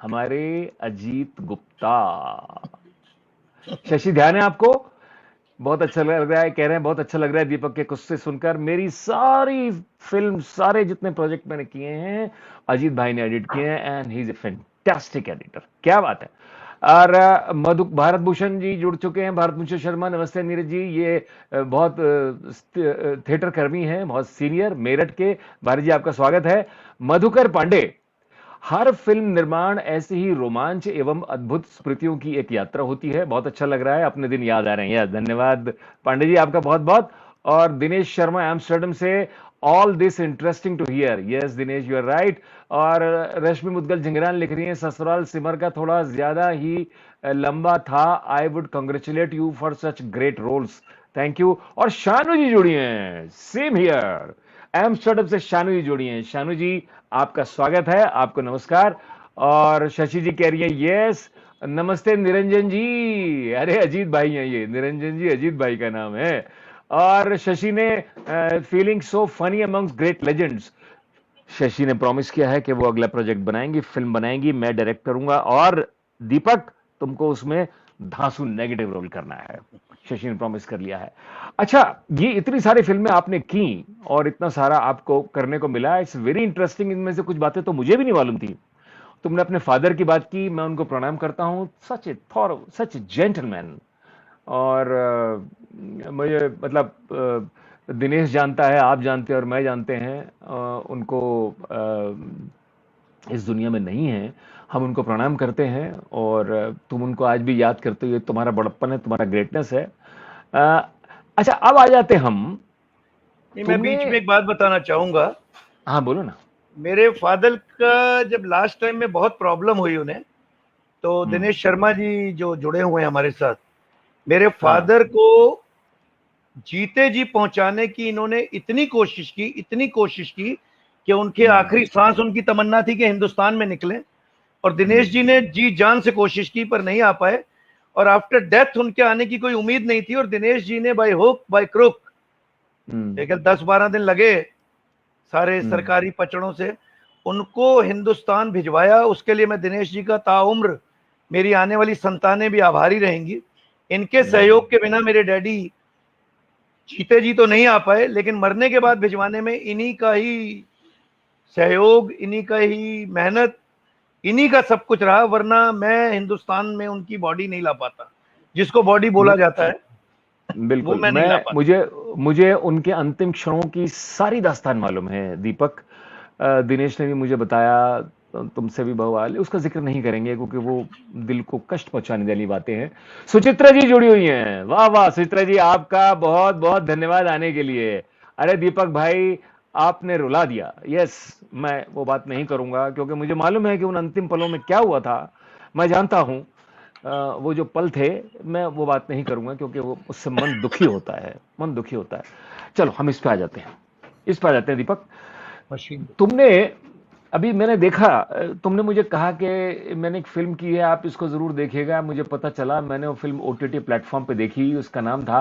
हमारे अजीत गुप्ता। शशि, ध्यान है आपको? बहुत अच्छा लग रहा है, कह रहे हैं बहुत अच्छा लग रहा है दीपक के कुछ से सुनकर। मेरी सारी फिल्म, सारे जितने प्रोजेक्ट मैंने किए हैं अजीत भाई ने एडिट किए हैं, and he is A fantastic editor. क्या बात है। और भारत भूषण जी जुड़ चुके हैं। भारत भूषण शर्मा, नमस्ते नीरज जी। ये बहुत थिएटर कर्मी हैं, बहुत सीनियर, मेरठ के। भारत जी, आपका स्वागत है। मधुकर पांडे, हर फिल्म निर्माण ऐसे ही रोमांच एवं अद्भुत स्मृतियों की एक यात्रा होती है। बहुत अच्छा लग रहा है, अपने दिन याद आ रहे हैं। धन्यवाद पांडे जी, आपका बहुत बहुत। और दिनेश शर्मा एम्स्टर्डम से, all this interesting to hear. Yes Dinesh, you are right. और रश्मि मुदगल झिंगरान लिख रही हैं, ससुराल सिमर का थोड़ा ज्यादा ही लंबा था। I would congratulate you for such great roles. Thank you. और शानू जी जुड़ी हैं, सेम हियर, एम्स्टर्डम से शानू जी जुड़ी हैं। शानू जी, आपका स्वागत है, आपको नमस्कार। और शशि जी कह रही है यस, नमस्ते निरंजन जी। अरे अजीत भाई हैं ये, निरंजन जी अजीत भाई का नाम है। और शशि ने feeling so funny amongst great legends. Shashi ने प्रॉमिस किया है कि वो अगला प्रोजेक्ट बनाएंगी, फिल्म बनाएंगी, मैं डायरेक्ट करूंगा, और दीपक तुमको उसमें धांसू नेगेटिव रोल करना है। शशि ने प्रॉमिस कर लिया है। अच्छा, ये इतनी सारी फिल्में आपने की और इतना सारा आपको करने को मिला, इट्स वेरी इंटरेस्टिंग। इनमें से कुछ बातें तो मुझे भी नहीं मालूम थी। तुमने अपने फादर की बात की, मैं उनको प्रणाम करता हूं। सच ए थॉर, सच ए जेंटलमैन। और मुझे मतलब दिनेश जानता है, आप जानते हैं और मैं जानते हैं, उनको इस दुनिया में नहीं है। हम उनको प्रणाम करते हैं, और तुम उनको आज भी याद करते हो, ये तुम्हारा बड़प्पन है, तुम्हारा ग्रेटनेस है। अच्छा, अब आ जाते हम। मैं बीच में एक बात बताना चाहूंगा। हाँ, बोलो ना। मेरे फादर का जब लास्ट टाइम में बहुत प्रॉब्लम हुई उन्हें, तो दिनेश शर्मा जी जो जुड़े हुए हैं हमारे साथ, मेरे फादर को जीते जी पहुंचाने की इन्होंने इतनी कोशिश की कि उनके आखिरी सांस, उनकी तमन्ना थी कि हिंदुस्तान में निकलें, और दिनेश जी ने जी जान से कोशिश की पर नहीं आ पाए, और आफ्टर डेथ उनके आने की कोई उम्मीद नहीं थी, और दिनेश जी ने बाय हुक बाय क्रुक, लेकिन 10-12 दिन लगे सारे सरकारी पचड़ों से, उनको हिंदुस्तान भिजवाया। उसके लिए मैं दिनेश जी का ताउम्र, मेरी आने वाली संतानें भी आभारी रहेंगी। इनके सहयोग के बिना मेरे डैडी जीते जी तो नहीं आ पाए, लेकिन मरने के बाद भिजवाने में इन्हीं का ही सहयोग, इन्हीं का ही मेहनत, इन्हीं का सब कुछ रहा, वरना मैं हिंदुस्तान में उनकी बॉडी नहीं ला पाता, जिसको बॉडी बोला जाता है। बिल्कुल, वो मैं नहीं ला पाता। मुझे उनके अंतिम क्षणों की सारी दास्तान मालूम है दीपक। दिनेश ने भी मुझे बताया, तुमसे भी बवाल, उसका जिक्र नहीं करेंगे क्योंकि वो दिल को कष्ट पहुंचाने वाली बातें हैं। सुचित्रा जी जुड़ी हुई हैं। वाह वाह सुचित्रा जी, आपका बहुत बहुत धन्यवाद आने के लिए। अरे दीपक भाई, आपने रुला दिया। यस, मैं वो बात नहीं करूंगा क्योंकि मुझे मालूम है कि उन अंतिम पलों में क्या हुआ था। मैं जानता हूं वो जो पल थे, मैं वो बात नहीं करूंगा क्योंकि वो उससे मन दुखी होता है, मन दुखी होता है। चलो हम इस पे आ जाते हैं, दीपक। तुमने अभी, मैंने देखा, तुमने मुझे कहा कि मैंने एक फिल्म की है, आप इसको जरूर देखिएगा। मुझे पता चला, मैंने वो फिल्म ओटीटी प्लेटफॉर्म पे देखी, उसका नाम था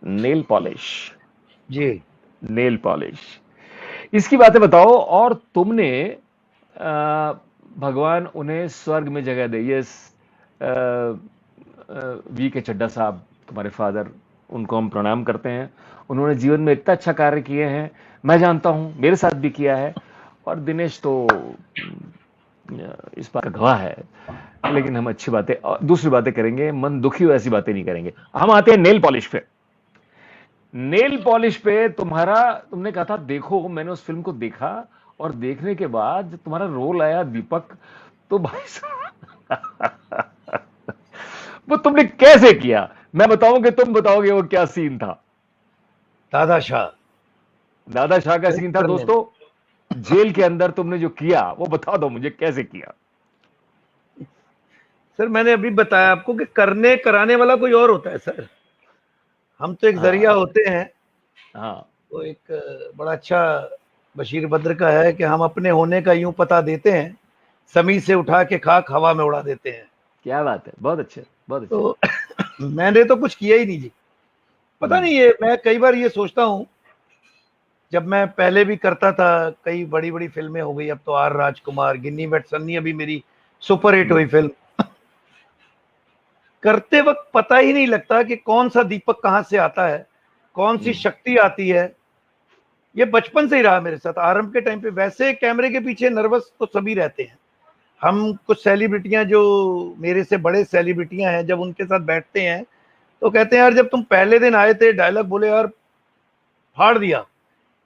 नेल पॉलिश। जी, नेल पॉलिश। इसकी बातें बताओ। और तुमने भगवान उन्हें स्वर्ग में जगह दे। ये वी के चड्ढा साहब, तुम्हारे फादर, उनको हम प्रणाम करते हैं। उन्होंने जीवन में इतना अच्छा कार्य किए हैं, मैं जानता हूं मेरे साथ भी किया है। और दिनेश तो इस बात का गवाह है। लेकिन हम अच्छी बातें और दूसरी बातें करेंगे, मन दुखी हो ऐसी बातें नहीं करेंगे। हम आते हैं नेल पॉलिश पे। नेल पॉलिश पे तुमने कहा था देखो, मैंने उस फिल्म को देखा और देखने के बाद जब तुम्हारा रोल आया दीपक, तो भाई साहब वो तुमने कैसे किया? मैं बताऊं कि तुम बताओगे वो क्या सीन था? दादा शाह दादा शाह का सीन था करने में। दोस्तों। जेल के अंदर तुमने जो किया वो बता दो मुझे, कैसे किया? सर मैंने अभी बताया आपको कि करने कराने वाला कोई और होता है सर, हम तो एक जरिया हाँ होते हैं। हाँ। वो एक बड़ा अच्छा बशीर बद्र का है कि हम अपने होने का यूं पता देते हैं, समी से उठा के खाक हवा में उड़ा देते हैं। क्या बात है, बहुत अच्छे बहुत अच्छे। तो मैंने तो कुछ किया ही नहीं जी। पता नहीं, ये मैं कई बार ये सोचता हूँ, जब मैं पहले भी करता था, कई बड़ी बड़ी फिल्में हो गई, अब तो आर राजकुमार, गिन्नी वेट सन्नी अभी मेरी सुपर हिट हुई फिल्म, करते वक्त पता ही नहीं लगता कि कौन सा दीपक कहां से आता है, कौन सी शक्ति आती है। ये बचपन से ही रहा मेरे साथ। आरंभ के टाइम पे वैसे कैमरे के पीछे नर्वस तो सभी रहते हैं। हम कुछ सेलिब्रिटियां जो मेरे से बड़े सेलिब्रिटियां हैं, जब उनके साथ बैठते हैं तो कहते हैं यार जब तुम पहले दिन आए थे डायलॉग बोले यार फाड़ दिया।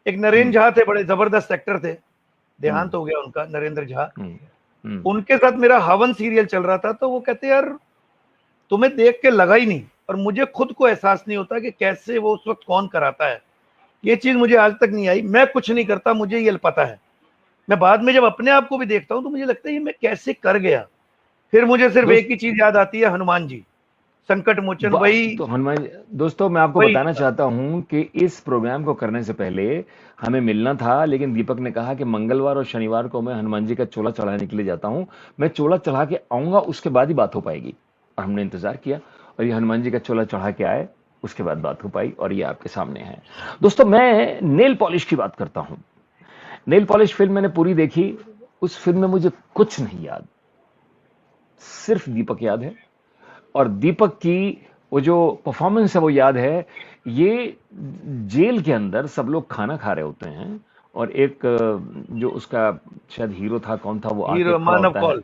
एक नरेंद्र झा थे, बड़े जबरदस्त एक्टर थे, देहांत हो गया उनका, नरेंद्र झा। उनके साथ मेरा हवन सीरियल चल रहा था, तो वो कहते यार तुम्हें देख के लगा ही नहीं, और मुझे खुद को एहसास नहीं होता कि कैसे वो उस वक्त कौन कराता है। ये चीज मुझे आज तक नहीं आई। मैं कुछ नहीं करता, मुझे ये पता है। मैं बाद में जब अपने आप को भी देखता हूं तो मुझे लगता है ये मैं कैसे कर गया। फिर मुझे सिर्फ एक दोस्त ही चीज याद आती है, हनुमान जी संकट मोचन, वही तो हनुमान, दोस्तों मैं आपको वही बताना चाहता हूं कि इस प्रोग्राम को करने से पहले हमें मिलना था, लेकिन दीपक ने कहा कि मंगलवार और शनिवार को मैं हनुमान जी का चोला चढ़ाने के लिए जाता हूं, मैं चोला चढ़ा के आऊंगा, उसके बाद ही बात हो पाएगी। और हमने इंतजार किया और ये हनुमान जी का चोला चढ़ा के आए, उसके बाद बात हो पाई और ये आपके सामने है। दोस्तों मैं नेल पॉलिश की बात करता हूं। नेल पॉलिश फिल्म मैंने पूरी देखी। उस फिल्म में मुझे कुछ नहीं याद, सिर्फ दीपक याद है। और दीपक की वो जो परफॉर्मेंस है वो याद है। ये जेल के अंदर सब लोग खाना खा रहे होते हैं और एक जो उसका शायद हीरो था, कौन था, वो आके हीरो खड़ा मानव होता है। कौल।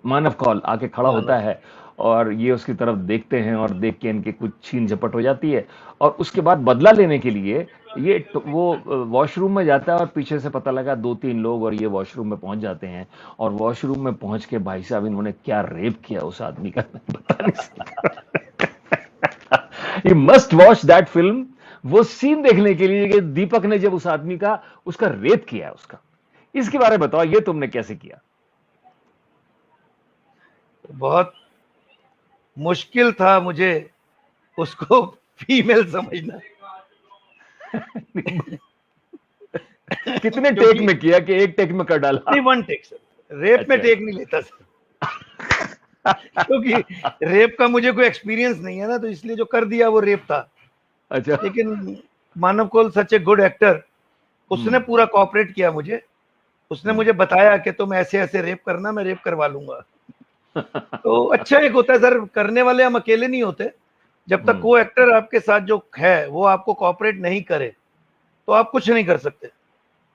मानव कौल आके खड़ा मानव होता है और ये उसकी तरफ देखते हैं और देख के इनकी कुछ छीन झपट हो जाती है। और उसके बाद बदला लेने के लिए वो वॉशरूम में जाता है और पीछे से पता लगा दो तीन लोग और ये वॉशरूम में पहुंच जाते हैं। और वॉशरूम में पहुंच के भाई साहब इन्होंने क्या रेप किया उस आदमी का, मैं बता नहीं सकता। You must watch that film, वो सीन देखने के लिए कि दीपक ने जब उस आदमी का उसका रेप किया उसका। इसके बारे में बताओ, ये तुमने कैसे किया? बहुत मुश्किल था मुझे उसको फीमेल समझना। कितने टेक क्योंकि में किया कि एक टेक में कर डाला? नहीं, वन टेक सर, रेप में अच्छा। टेक नहीं लेता सर। क्योंकि रेप का मुझे कोई एक्सपीरियंस नहीं है ना, तो इसलिए जो कर दिया वो रेप था। अच्छा। लेकिन मानव कौल सच ए गुड एक्टर, उसने पूरा कोऑपरेट किया मुझे। उसने मुझे बताया कि तुम ऐसे ऐसे रेप करना, मैं रेप करवा लूंगा। तो अच्छा एक होता है सर, करने वाले हम अकेले नहीं होते। जब तक को एक्टर आपके साथ जो है वो आपको कोऑपरेट नहीं करे तो आप कुछ नहीं कर सकते।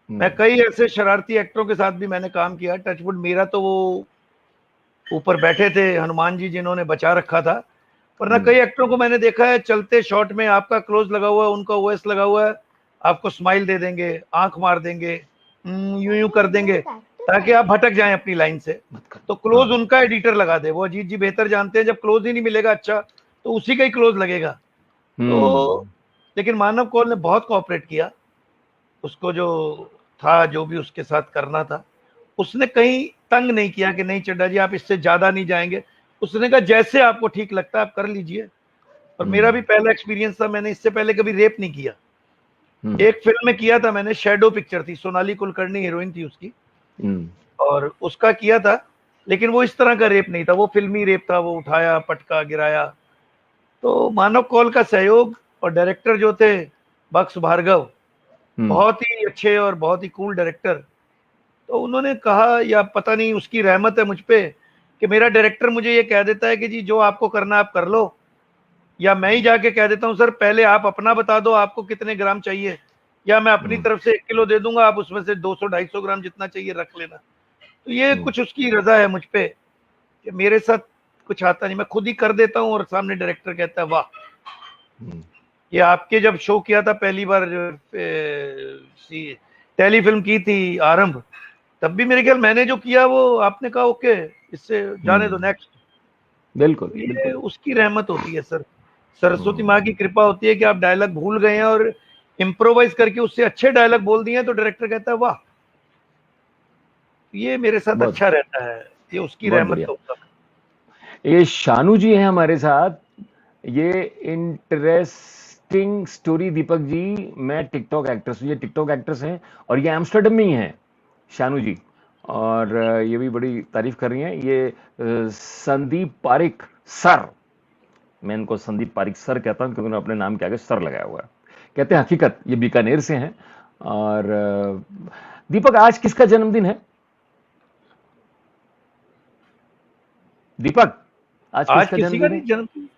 मैं कई ऐसे शरारती एक्टरों के साथ भी मैंने काम किया। टचवुड मेरा तो वो ऊपर बैठे थे हनुमान जी जिन्होंने बचा रखा था, वरना कई एक्टरों को मैंने देखा है चलते शॉट में आपका क्लोज लगा हुआ है, उनका ओएस लगा हुआ है, आपको स्माइल दे देंगे, आंख मार देंगे, यूं यूं कर देंगे ताकि आप भटक जाएं अपनी लाइन से। तो क्लोज उनका एडिटर लगा दे, वो अजीत जी बेहतर जानते हैं, जब क्लोज ही नहीं मिलेगा अच्छा तो उसी का ही क्लोज लगेगा। तो लेकिन मानव कौल ने बहुत कोऑपरेट किया। उसको जो था, जो भी उसके साथ करना था, उसने कहीं तंग नहीं किया कि नहीं चड्ढा जी आप इससे ज्यादा नहीं जाएंगे। उसने कहा जैसे आपको ठीक लगता है आप कर लीजिए। और मेरा भी पहला एक्सपीरियंस था, मैंने इससे पहले कभी रेप नहीं किया। एक फिल्म में किया था मैंने, शैडो पिक्चर थी, सोनाली कुलकर्णी हीरोइन थी उसकी, और उसका किया था। लेकिन वो इस तरह का रेप नहीं था, वो फिल्मी रेप था, वो उठाया पटका गिराया। तो मानव कौल का सहयोग और डायरेक्टर जो थे बक्स भार्गव, बहुत ही अच्छे और बहुत ही कूल डायरेक्टर, तो उन्होंने कहा, या पता नहीं उसकी रहमत है मुझ पे, कि मेरा डायरेक्टर मुझे ये कह देता है कि जी जो आपको करना आप कर लो, या मैं ही जाके कह देता हूँ सर पहले आप अपना बता दो आपको कितने ग्राम चाहिए, या मैं अपनी तरफ से 1 किलो दे दूंगा, आप उसमें से 200-250 ग्राम जितना चाहिए रख लेना। तो ये कुछ उसकी रजा है मुझ पे कि मेरे साथ कुछ आता नहीं, मैं खुद ही कर देता हूँ और सामने डायरेक्टर कहता है वाह। ये आपके जब शो किया था पहली बार, टेली फिल्म की थी आरंभ, तब भी मेरे ख्याल मैंने जो किया वो आपने कहा ओके इससे जाने दो नेक्स्ट। बिल्कुल ये बिल्कुल। उसकी रहमत होती है सर, सरस्वती माँ की कृपा होती है कि आप डायलॉग भूल गए हैं और इम्प्रोवाइज करके उससे अच्छे डायलॉग बोल दिए तो डायरेक्टर कहता है वाह। ये मेरे साथ बहुत अच्छा रहता है, ये उसकी बहुत रहमत बढ़िया। तो। ये शानू जी हैं हमारे साथ। ये इंटरेस्टिंग स्टोरी दीपक जी, मैं टिकटॉक एक्ट्रेस हूँ, ये टिकटॉक एक्ट्रेस हैं और ये एम्स्टर्डम में ही हैं शानू जी, और ये भी बड़ी तारीफ कर रही हैं। ये संदीप पारिक सर, मैं इनको संदीप पारिक सर कहता हूँ क्योंकि उन्होंने अपने नाम के आगे सर लगाया हुआ है। कहते हैं हकीकत, ये बीकानेर से हैं। और दीपक आज किसका जन्मदिन है? दीपक आज आज किसका किसी का जन्मदिन नहीं है? जन्मदिन?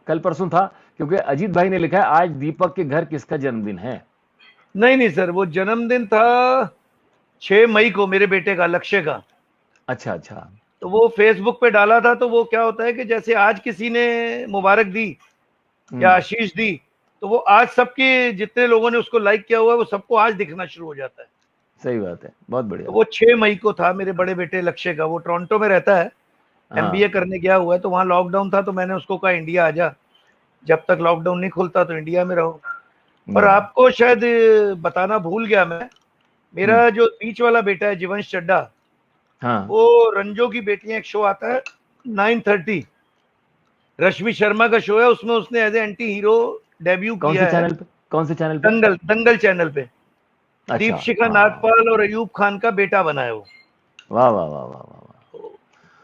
कल परसों था, क्योंकि अजीत भाई ने लिखा है आज दीपक के घर किसका जन्मदिन है। नहीं नहीं सर, वो जन्मदिन था 6 मई को मेरे बेटे का, लक्ष्य का। अच्छा अच्छा। तो वो फेसबुक पे डाला था, तो वो क्या होता है कि जैसे आज किसी ने मुबारक दी या हम्म, आशीष दी, तो वो आज सबके जितने लोगों ने उसको लाइक किया हुआ है वो सबको आज दिखना शुरू हो जाता है। सही बात है, बहुत तो बढ़िया। वो 6 मई को था मेरे बड़े बेटे लक्ष्य का। वो टोरंटो में रहता है, एमबीए हाँ। करने गया हुआ है, तो वहाँ लॉकडाउन था तो मैंने उसको कहा इंडिया आ जा, जब तक लॉकडाउन नहीं खुलता तो इंडिया में रहो। और हम्म आपको शायद बताना भूल गया मैं, हम्म, मेरा जो बीच वाला बेटा है जीवंश चड्डा, हाँ। वो रंजो की बेटियां एक शो आता है 9:30, रश्मि शर्मा का शो है, उसमें उसने as a anti hero debut कौन से किया है। चैनल पे, कौन से चैनल पे? दंगल दंगल चैनल पे अच्छा, दीपशिखा हाँ। नागपाल और अयूब खान का बेटा बना है वो। वाह वाह वाह वाह वाह वाह। तो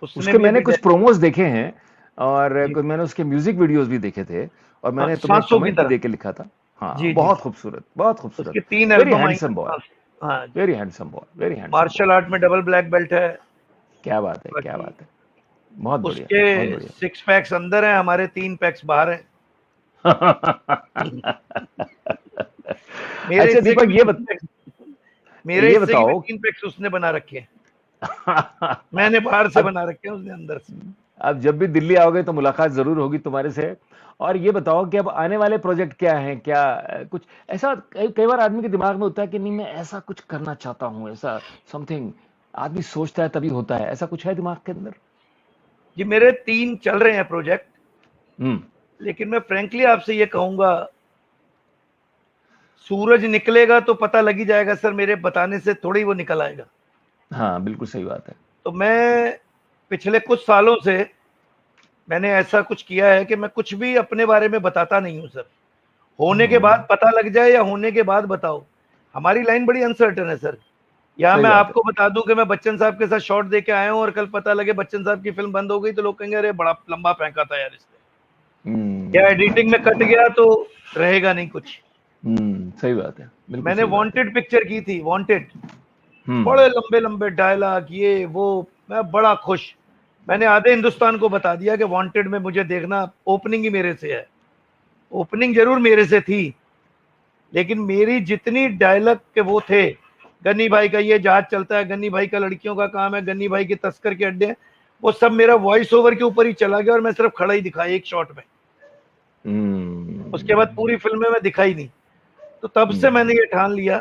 उसने उसके भी मैंने अभी कुछ प्रोमोज देखे हैं, और जी, कुछ मैंने उसके म्यूजिक वीडियोस भी देखे थे, और हाँ, मैंने तुम्हें सांसों की कमेंट भी तरह। दे के लिखा था। हाँ, जी जी, बहुत खूबसूरत, बहुत खूबसूरत। उसके 3 very album I handsome boy, हैं। हाँ जी, very handsome boy, very handsome boy. Martial art में डबल ब्लैक बेल्ट है। क्या बात है, क्या बाकी बात है। बहुत बढ़िया, उसके बहुत बढ़िया। 6 पैक्स अंदर हैं, हमारे 3 पैक्स बाहर हैं। मेरे अच्छा हिस्से के दीपक, भी 3 पैक्स, मेरे ये हिस्से के भी बताओ। 3 पैक्स उसने बना रखे हैं। मैंने बाहर से अब बना रखे हैं, उसने अंदर से। अब जब भी दिल्ली आओगे तो मुलाकात जरूर होगी तुम्हारे से। और ये बताओ कि अब आने वाले प्रोजेक्ट क्या हैं, क्या कुछ ऐसा कई कई बार आदमी के दिमाग में होता है कि नहीं मैं ऐसा कुछ करना चाहता हूं, ऐसा समथिंग आदमी सोचता है तभी होता है, ऐसा कुछ है दिमाग के अंदर? जी मेरे 3 चल रहे हैं प्रोजेक्ट, हम्म लेकिन मैं फ्रेंकली आपसे ये कहूंगा, सूरज निकलेगा तो पता लगी जाएगा सर, मेरे बताने से थोड़ी वो निकल आएगा। हाँ बिल्कुल सही बात है। तो मैं पिछले कुछ सालों से मैंने ऐसा कुछ किया है कि मैं कुछ भी अपने बारे में बताता नहीं हूं सर। होने के हम्म बाद पता लग जाए या होने के बाद बताओ, हमारी लाइन बड़ी अनसर्टन है सर। या सही मैं बात है। आपको बता दूं कि मैं बच्चन साहब के साथ शॉट दे के आया हूं और कल पता लगे बच्चन साहब की फिल्म बंद हो गई, तो लोग कहेंगे अरे बड़ा लंबा फेंका था यार इसने, या एडिटिंग में कट गया तो रहेगा नहीं कुछ। सही बात है, बिल्कुल मैंने सही बात है। वांटेड पिक्चर की थी, वांटेड, हम्म बड़े लंबे लंबे डायलॉग ये वो, मैं बड़ा खुश। मैंने आधे हिंदुस्तान को बता दिया कि वांटेड में मुझे देखना, ओपनिंग ही मेरे से है। ओपनिंग जरूर मेरे से थी, लेकिन मेरी जितनी डायलॉग के वो थे, गन्नी भाई का ये जहाज चलता है, गन्नी भाई का लड़कियों का काम है, गन्नी भाई के तस्कर के अड्डे हैं, वो सब मेरा वॉइस ओवर के ऊपर ही चला गया और मैं सिर्फ खड़ा ही दिखाई एक शॉट में। उसके बाद पूरी फिल्म में मैं दिखा ही नहीं। तो तब से मैंने ये ठान लिया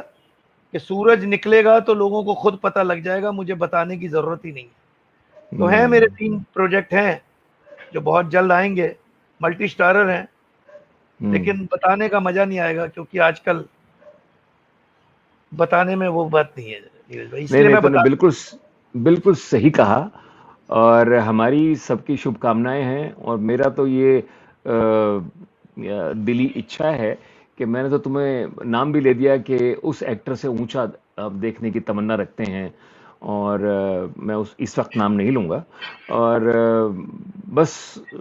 कि सूरज निकलेगा तो लोगों को खुद पता लग जाएगा, मुझे बताने की जरूरत ही नहीं है। तो हैं मेरे 3 प्रोजेक्ट हैं जो बहुत जल्द आएंगे, मल्टी स्टारर हैं, लेकिन बताने का मजा नहीं आएगा क्योंकि आजकल बताने में वो बात नहीं है नीरज भाई, नहीं इसलिए नहीं, मैं तुमने बता। बिल्कुल बिल्कुल सही कहा, और हमारी सबकी शुभकामनाएं हैं। और मेरा तो ये दिली इच्छा है कि मैंने तो तुम्हें नाम भी ले दिया कि उस एक्टर से ऊंचा आप देखने की तमन्ना रखते हैं, और मैं उस इस वक्त नाम नहीं लूंगा। और बस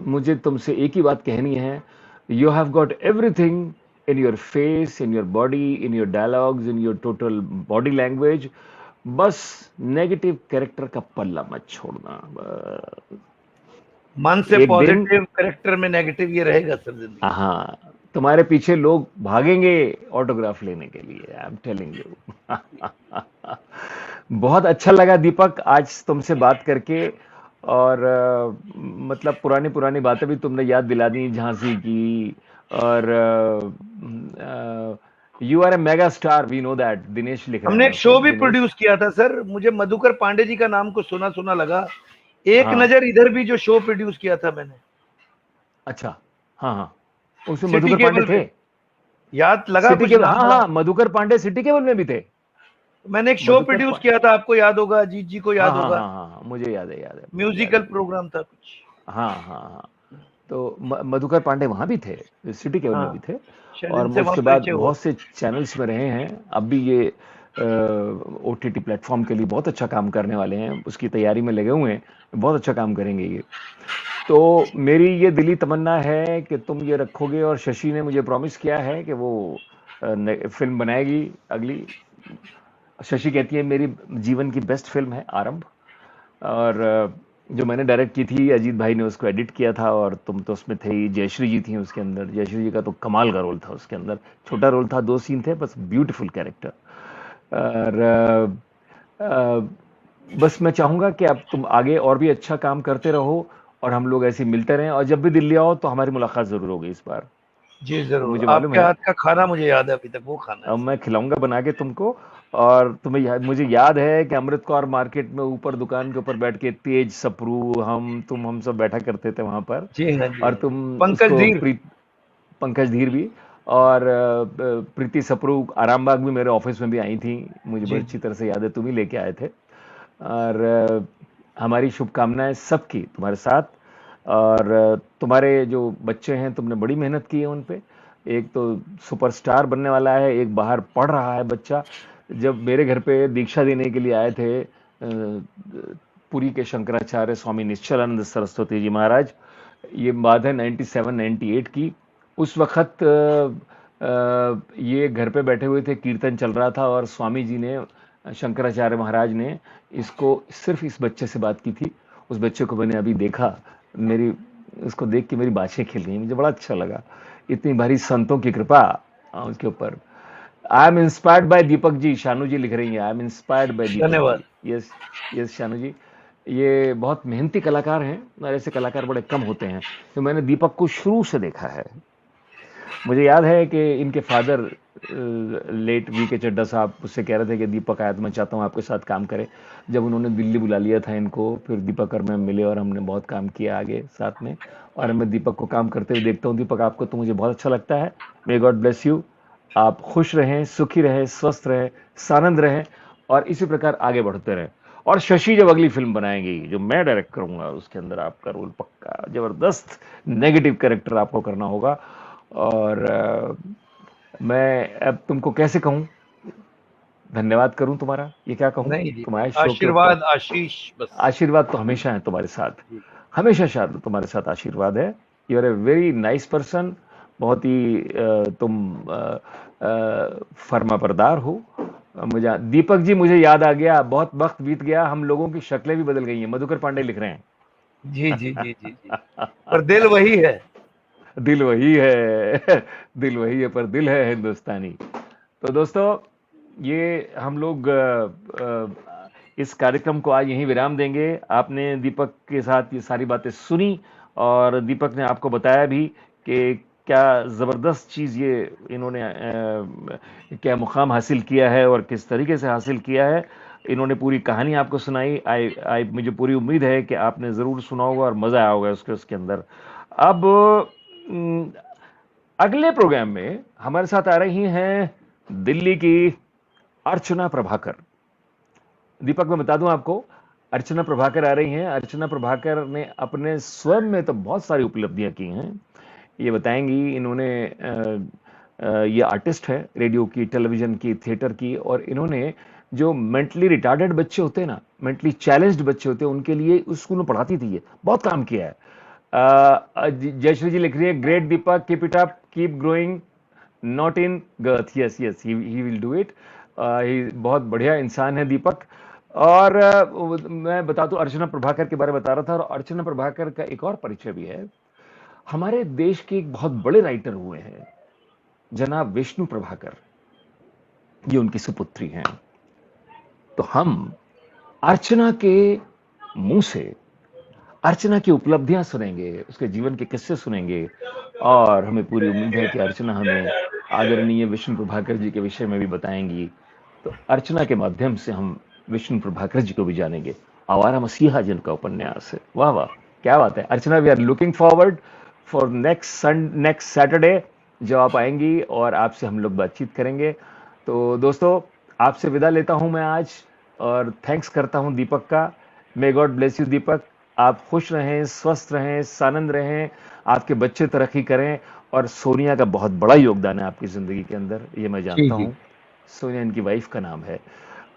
मुझे तुमसे एक ही बात कहनी है, you have got everything in your face, in your body, in your dialogues, in your total body language. बस नेगेटिव कैरेक्टर का पल्ला मत छोड़ना। मन से एक दिन पॉजिटिव, करेक्टर में नेगेटिव, ये रहेगा सर जिंदगी। हाँ, तुम्हारे पीछे लोग भागेंगे ऑटोग्राफ लेने के लिए, आई एम टेलिंग यू। बहुत अच्छा लगा दीपक आज तुमसे बात करके, और मतलब पुरानी पुरानी बातें भी तुमने याद दिला दी, झांसी की। और you are a mega star, we know that. Dinesh लिख रहे हैं हमने एक मेरे शो को, भी दिनेश। प्रोड्यूस किया था सर, मुझे मधुकर पांडे जी का नाम को सुना सुना लगा। एक हाँ, नजर इधर भी जो शो प्रोड्यूस किया था मैंने, अच्छा, हाँ हाँ, उसमें सिटी मधुकर पांडे केबल थे। पे। याद लगा सिटी कुछ केबल, नाम हाँ वाम? हाँ, मधुकर पांडे सिटी केबल में भी थे। मैंने एक शो मधुकर प्रोड्यूस पा... किया था, आपको याद होगा, अजीत जी को हाँ याद हाँ होगा। हाँ हाँ हाँ, मुझे याद है, याद है, मुझे याद म्यूजिकल है। प्रोग्राम था कुछ। हाँ हाँ हाँ, तो मधुकर पांडे वहां भी थे, सिटी केबल में भी हाँ, थे। शायद और इनसे वहां उसके बाद परिचय हुआ। बहुत से चैनल्स में रहे हैं। अब भी ये ओटीटी प्लेटफॉर्म के लिए बहुत अच्छा काम करने वाले हैं, उसकी तैयारी में लगे हुए हैं, बहुत अच्छा काम करेंगे ये। तो मेरी ये दिली तमन्ना है कि तुम ये रखोगे, और शशि ने मुझे प्रॉमिस किया है कि वो फिल्म बनाएगी अगली। शशि कहती है मेरी जीवन की बेस्ट फिल्म है आरंभ। और जो मैंने डायरेक्ट की थी, अजीत भाई ने उसको एडिट किया था, और तुम तो उसमें थे ही, जयश्री जी थी उसके अंदर। जयश्री जी का तो कमाल का रोल था उसके अंदर, छोटा रोल था, 2 सीन थे बस, ब्यूटीफुल कैरेक्टर। और बस मैं चाहूंगा कि अब तुम आगे और भी अच्छा काम करते रहो, और हम लोग ऐसे ही मिलते रहें, और जब भी दिल्ली आओ तो हमारी मुलाकात जरूर होगी इस बार। जी जरूर, मुझे मालूम आपके है, हाथ का खाना मुझे याद है, अभी तक वो खाना है अब सर। मैं खिलाऊंगा बना के तुमको। और तुम्हें मुझे याद है कि अमृत कौर मार्केट में ऊपर दुकान के ऊपर बैठ के तेज, सप्रू, हम सब बैठा करते थे वहां पर। जी हाँ, जी और हाँ जी। तुम पंकज उसको धीर। पंकज धीर भी, और प्रीति सप्रू आरामबाग भी मेरे ऑफिस में भी आई थी, मुझे जी बड़ी जी। अच्छी तरह से याद है, तुम ही लेके आए थे। और हमारी शुभकामनाएं सबकी तुम्हारे साथ। और तुम्हारे जो बच्चे हैं, तुमने बड़ी मेहनत की है उन पे। एक तो सुपरस्टार बनने वाला है, एक बाहर पढ़ रहा है बच्चा। जब मेरे घर पे दीक्षा देने के लिए आए थे पुरी के शंकराचार्य स्वामी निश्चलानंद सरस्वती जी महाराज, ये बात है 97 98 की। उस वक्त ये घर पे बैठे हुए थे, कीर्तन चल रहा था, और स्वामी जी ने, शंकराचार्य महाराज ने इसको, सिर्फ इस बच्चे से बात की थी। उस बच्चे को मैंने अभी देखा, मेरी उसको देख के मेरी बाछें खिल गई, मुझे बड़ा अच्छा लगा। इतनी भारी संतों की कृपा उसके ऊपर। I am inspired by Deepak ji, Shanu जी लिख रही हैं, आई एम इंस्पायर्ड बाय दीपक धन्यवाद। जी। यस, यस शानू जी, ये बहुत मेहनती कलाकार हैं, और ऐसे कलाकार बड़े कम होते हैं। तो मैंने दीपक को शुरू से देखा है। मुझे याद है कि इनके फादर लेट वी के चड्डा साहब उससे कह रहे थे कि दीपक आया तो मैं चाहता हूँ आपके साथ काम करे। जब उन्होंने दिल्ली बुला लिया था इनको, फिर दीपक और मैं मिले, और हमने बहुत काम किया आगे साथ में। और मैं दीपक को काम करते हुए देखता हूँ। दीपक, आपको तो मुझे बहुत अच्छा लगता है। May God bless you. आप खुश रहें, सुखी रहें, स्वस्थ रहें, सानंद रहें, और इसी प्रकार आगे बढ़ते रहें। और शशि जब अगली फिल्म बनाएंगी जो मैं डायरेक्ट करूंगा, उसके अंदर आपका रोल पक्का जबरदस्त नेगेटिव कैरेक्टर आपको करना होगा। और मैं अब तुमको कैसे कहूं, धन्यवाद करूं तुम्हारा, ये क्या कहूं, नहीं जी, तुम आए शो के ऊपर। आशीर्वाद आशीष बस। आशीर्वाद तो हमेशा है तुम्हारे साथ, जी। हमेशा शायद तुम्हारे साथ आशीर्वाद है। You are a very nice person, बहुत ही तुम फर्मा बरदार हो। मुझे दीपक जी, मुझे याद आ गया, बहुत वक्त बीत गया, हम लोगों की शक्लें भी बदल गई हैं। मधुकर पांडे लिख रहे जी जी जी जी जी। हैं। पर दिल वही है। दिल वही है। दिल वही है, पर दिल है हिंदुस्तानी। तो दोस्तों, ये हम लोग इस कार्यक्रम को आज यहीं विराम देंगे। आपने दीपक के साथ ये सारी बातें सुनी, और दीपक ने आपको बताया भी कि क्या ज़बरदस्त चीज़ ये इन्होंने क्या मुकाम हासिल किया है, और किस तरीके से हासिल किया है। इन्होंने पूरी कहानी आपको सुनाई। आई मुझे पूरी उम्मीद है कि आपने ज़रूर सुना होगा और मज़ा आया होगा उसके अंदर। अब अम, अगले प्रोग्राम में हमारे साथ आ रही हैं दिल्ली की अर्चना प्रभाकर। दीपक, मैं बता दूं आपको, अर्चना प्रभाकर आ रही हैं। अर्चना प्रभाकर ने अपने स्वयं में तो बहुत सारी उपलब्धियां की हैं, ये बताएंगी। इन्होंने ये आर्टिस्ट है, रेडियो की, टेलीविजन की, थिएटर की, और इन्होंने जो मेंटली रिटार्डेड बच्चे होते हैं ना, मेंटली चैलेंज्ड बच्चे होते हैं, उनके लिए उस स्कूल में पढ़ाती थी, ये बहुत काम किया है। जयश्री जी लिख रही है, great Deepak, keep it up, keep growing, not in girth, yes yes, he will do it. बहुत बढ़िया इंसान है दीपक। और मैं बता दूं, अर्चना प्रभाकर के बारे में बता रहा था, और अर्चना प्रभाकर का एक और परिचय भी है। हमारे देश के एक बहुत बड़े राइटर हुए हैं जनाब विष्णु प्रभाकर, ये उनकी सुपुत्री हैं। तो हम अर्चना के मुंह से अर्चना की उपलब्धियां सुनेंगे, उसके जीवन के किस्से सुनेंगे, और हमें पूरी उम्मीद है कि अर्चना हमें आदरणीय विष्णु प्रभाकर जी के विषय में भी बताएंगी। तो अर्चना के माध्यम से हम विष्णु प्रभाकर जी को भी जानेंगे। आवारा मसीहा जिनका उपन्यास है, वाह वाह, क्या बात है। Archana, we are looking forward for next Saturday, जब आप आएंगी और आपसे हम लोग बातचीत करेंगे। तो दोस्तों, आपसे विदा लेता हूं मैं आज, और थैंक्स करता हूं दीपक का। मे गॉड ब्लेस यू दीपक। आप खुश रहें, स्वस्थ रहें, सानंद रहें, आपके बच्चे तरक्की करें, और सोनिया का बहुत बड़ा योगदान है आपकी जिंदगी के अंदर, ये मैं जी जानता जी। हूँ। सोनिया इनकी वाइफ का नाम है।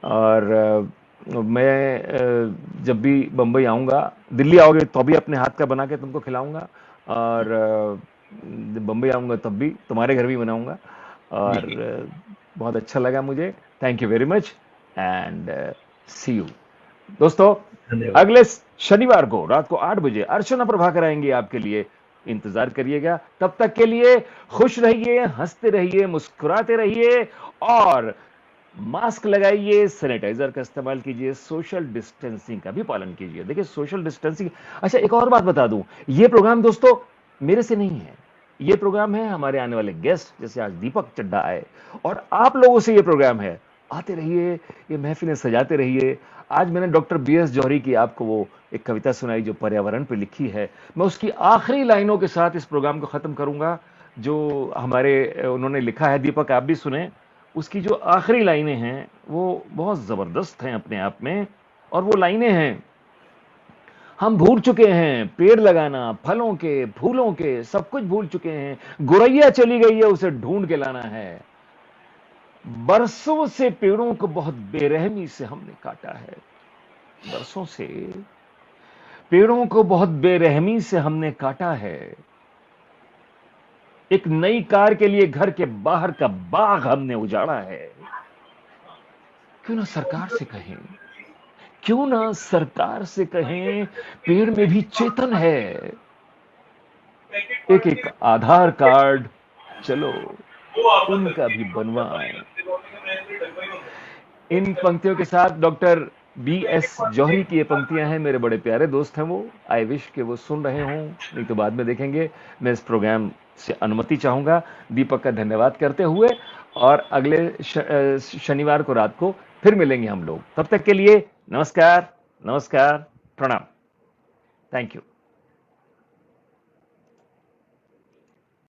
और मैं जब भी बम्बई आऊँगा, दिल्ली आओगे तो भी अपने हाथ का बना के तुमको खिलाऊंगा, और बम्बई आऊँगा तब भी तुम्हारे घर भी बनाऊंगा। जी और जी, बहुत अच्छा लगा मुझे। Thank you very much, and see you दोस्तों। धन्यवाद। अगले शनिवार को रात को 8 बजे अर्चना प्रभाकर आएंगे आपके लिए, इंतजार करिएगा। तब तक के लिए खुश रहिए, हंसते रहिए, मुस्कुराते रहिए, और मास्क लगाइए, सैनिटाइजर का इस्तेमाल कीजिए, सोशल डिस्टेंसिंग का भी पालन कीजिए। देखिए, सोशल डिस्टेंसिंग। अच्छा, एक और बात बता दूं, ये प्रोग्राम दोस्तों मेरे से नहीं है, ये प्रोग्राम है हमारे आने वाले गेस्ट, जैसे आज दीपक चड्ढा आए, और आप लोगों से ये प्रोग्राम है। आते रहिए, ये महफिलें सजाते रहिए। आज मैंने डॉक्टर BS जौहरी की आपको वो एक कविता सुनाई जो पर्यावरण पे लिखी है। मैं उसकी आखिरी लाइनों के साथ इस प्रोग्राम को खत्म करूंगा, जो हमारे उन्होंने लिखा है। दीपक, आप भी सुने। उसकी जो आखिरी लाइनें हैं वो बहुत जबरदस्त हैं अपने आप में, और वो लाइनें हैं, हम भूल चुके हैं पेड़ लगाना, फलों के, फूलों के, सब कुछ भूल चुके हैं। गुरैया चली गई है, उसे ढूंढ के लाना है। बरसों से पेड़ों को बहुत बेरहमी से हमने काटा है, बरसों से पेड़ों को बहुत बेरहमी से हमने काटा है। एक नई कार के लिए घर के बाहर का बाग हमने उजाड़ा है। क्यों ना सरकार से कहें, क्यों ना सरकार से कहें, पेड़ में भी चेतन है। एक एक आधार कार्ड चलो उनका भी बनवाएं। इन पंक्तियों के साथ डॉक्टर BS जौहरी की ये पंक्तियां हैं, मेरे बड़े प्यारे दोस्त हैं वो। आई विश कि वो सुन रहे हों, नहीं तो बाद में देखेंगे। मैं इस प्रोग्राम से अनुमति चाहूंगा दीपक का धन्यवाद करते हुए, और अगले शनिवार को रात को फिर मिलेंगे हम लोग। तब तक के लिए नमस्कार, नमस्कार, प्रणाम। Thank you.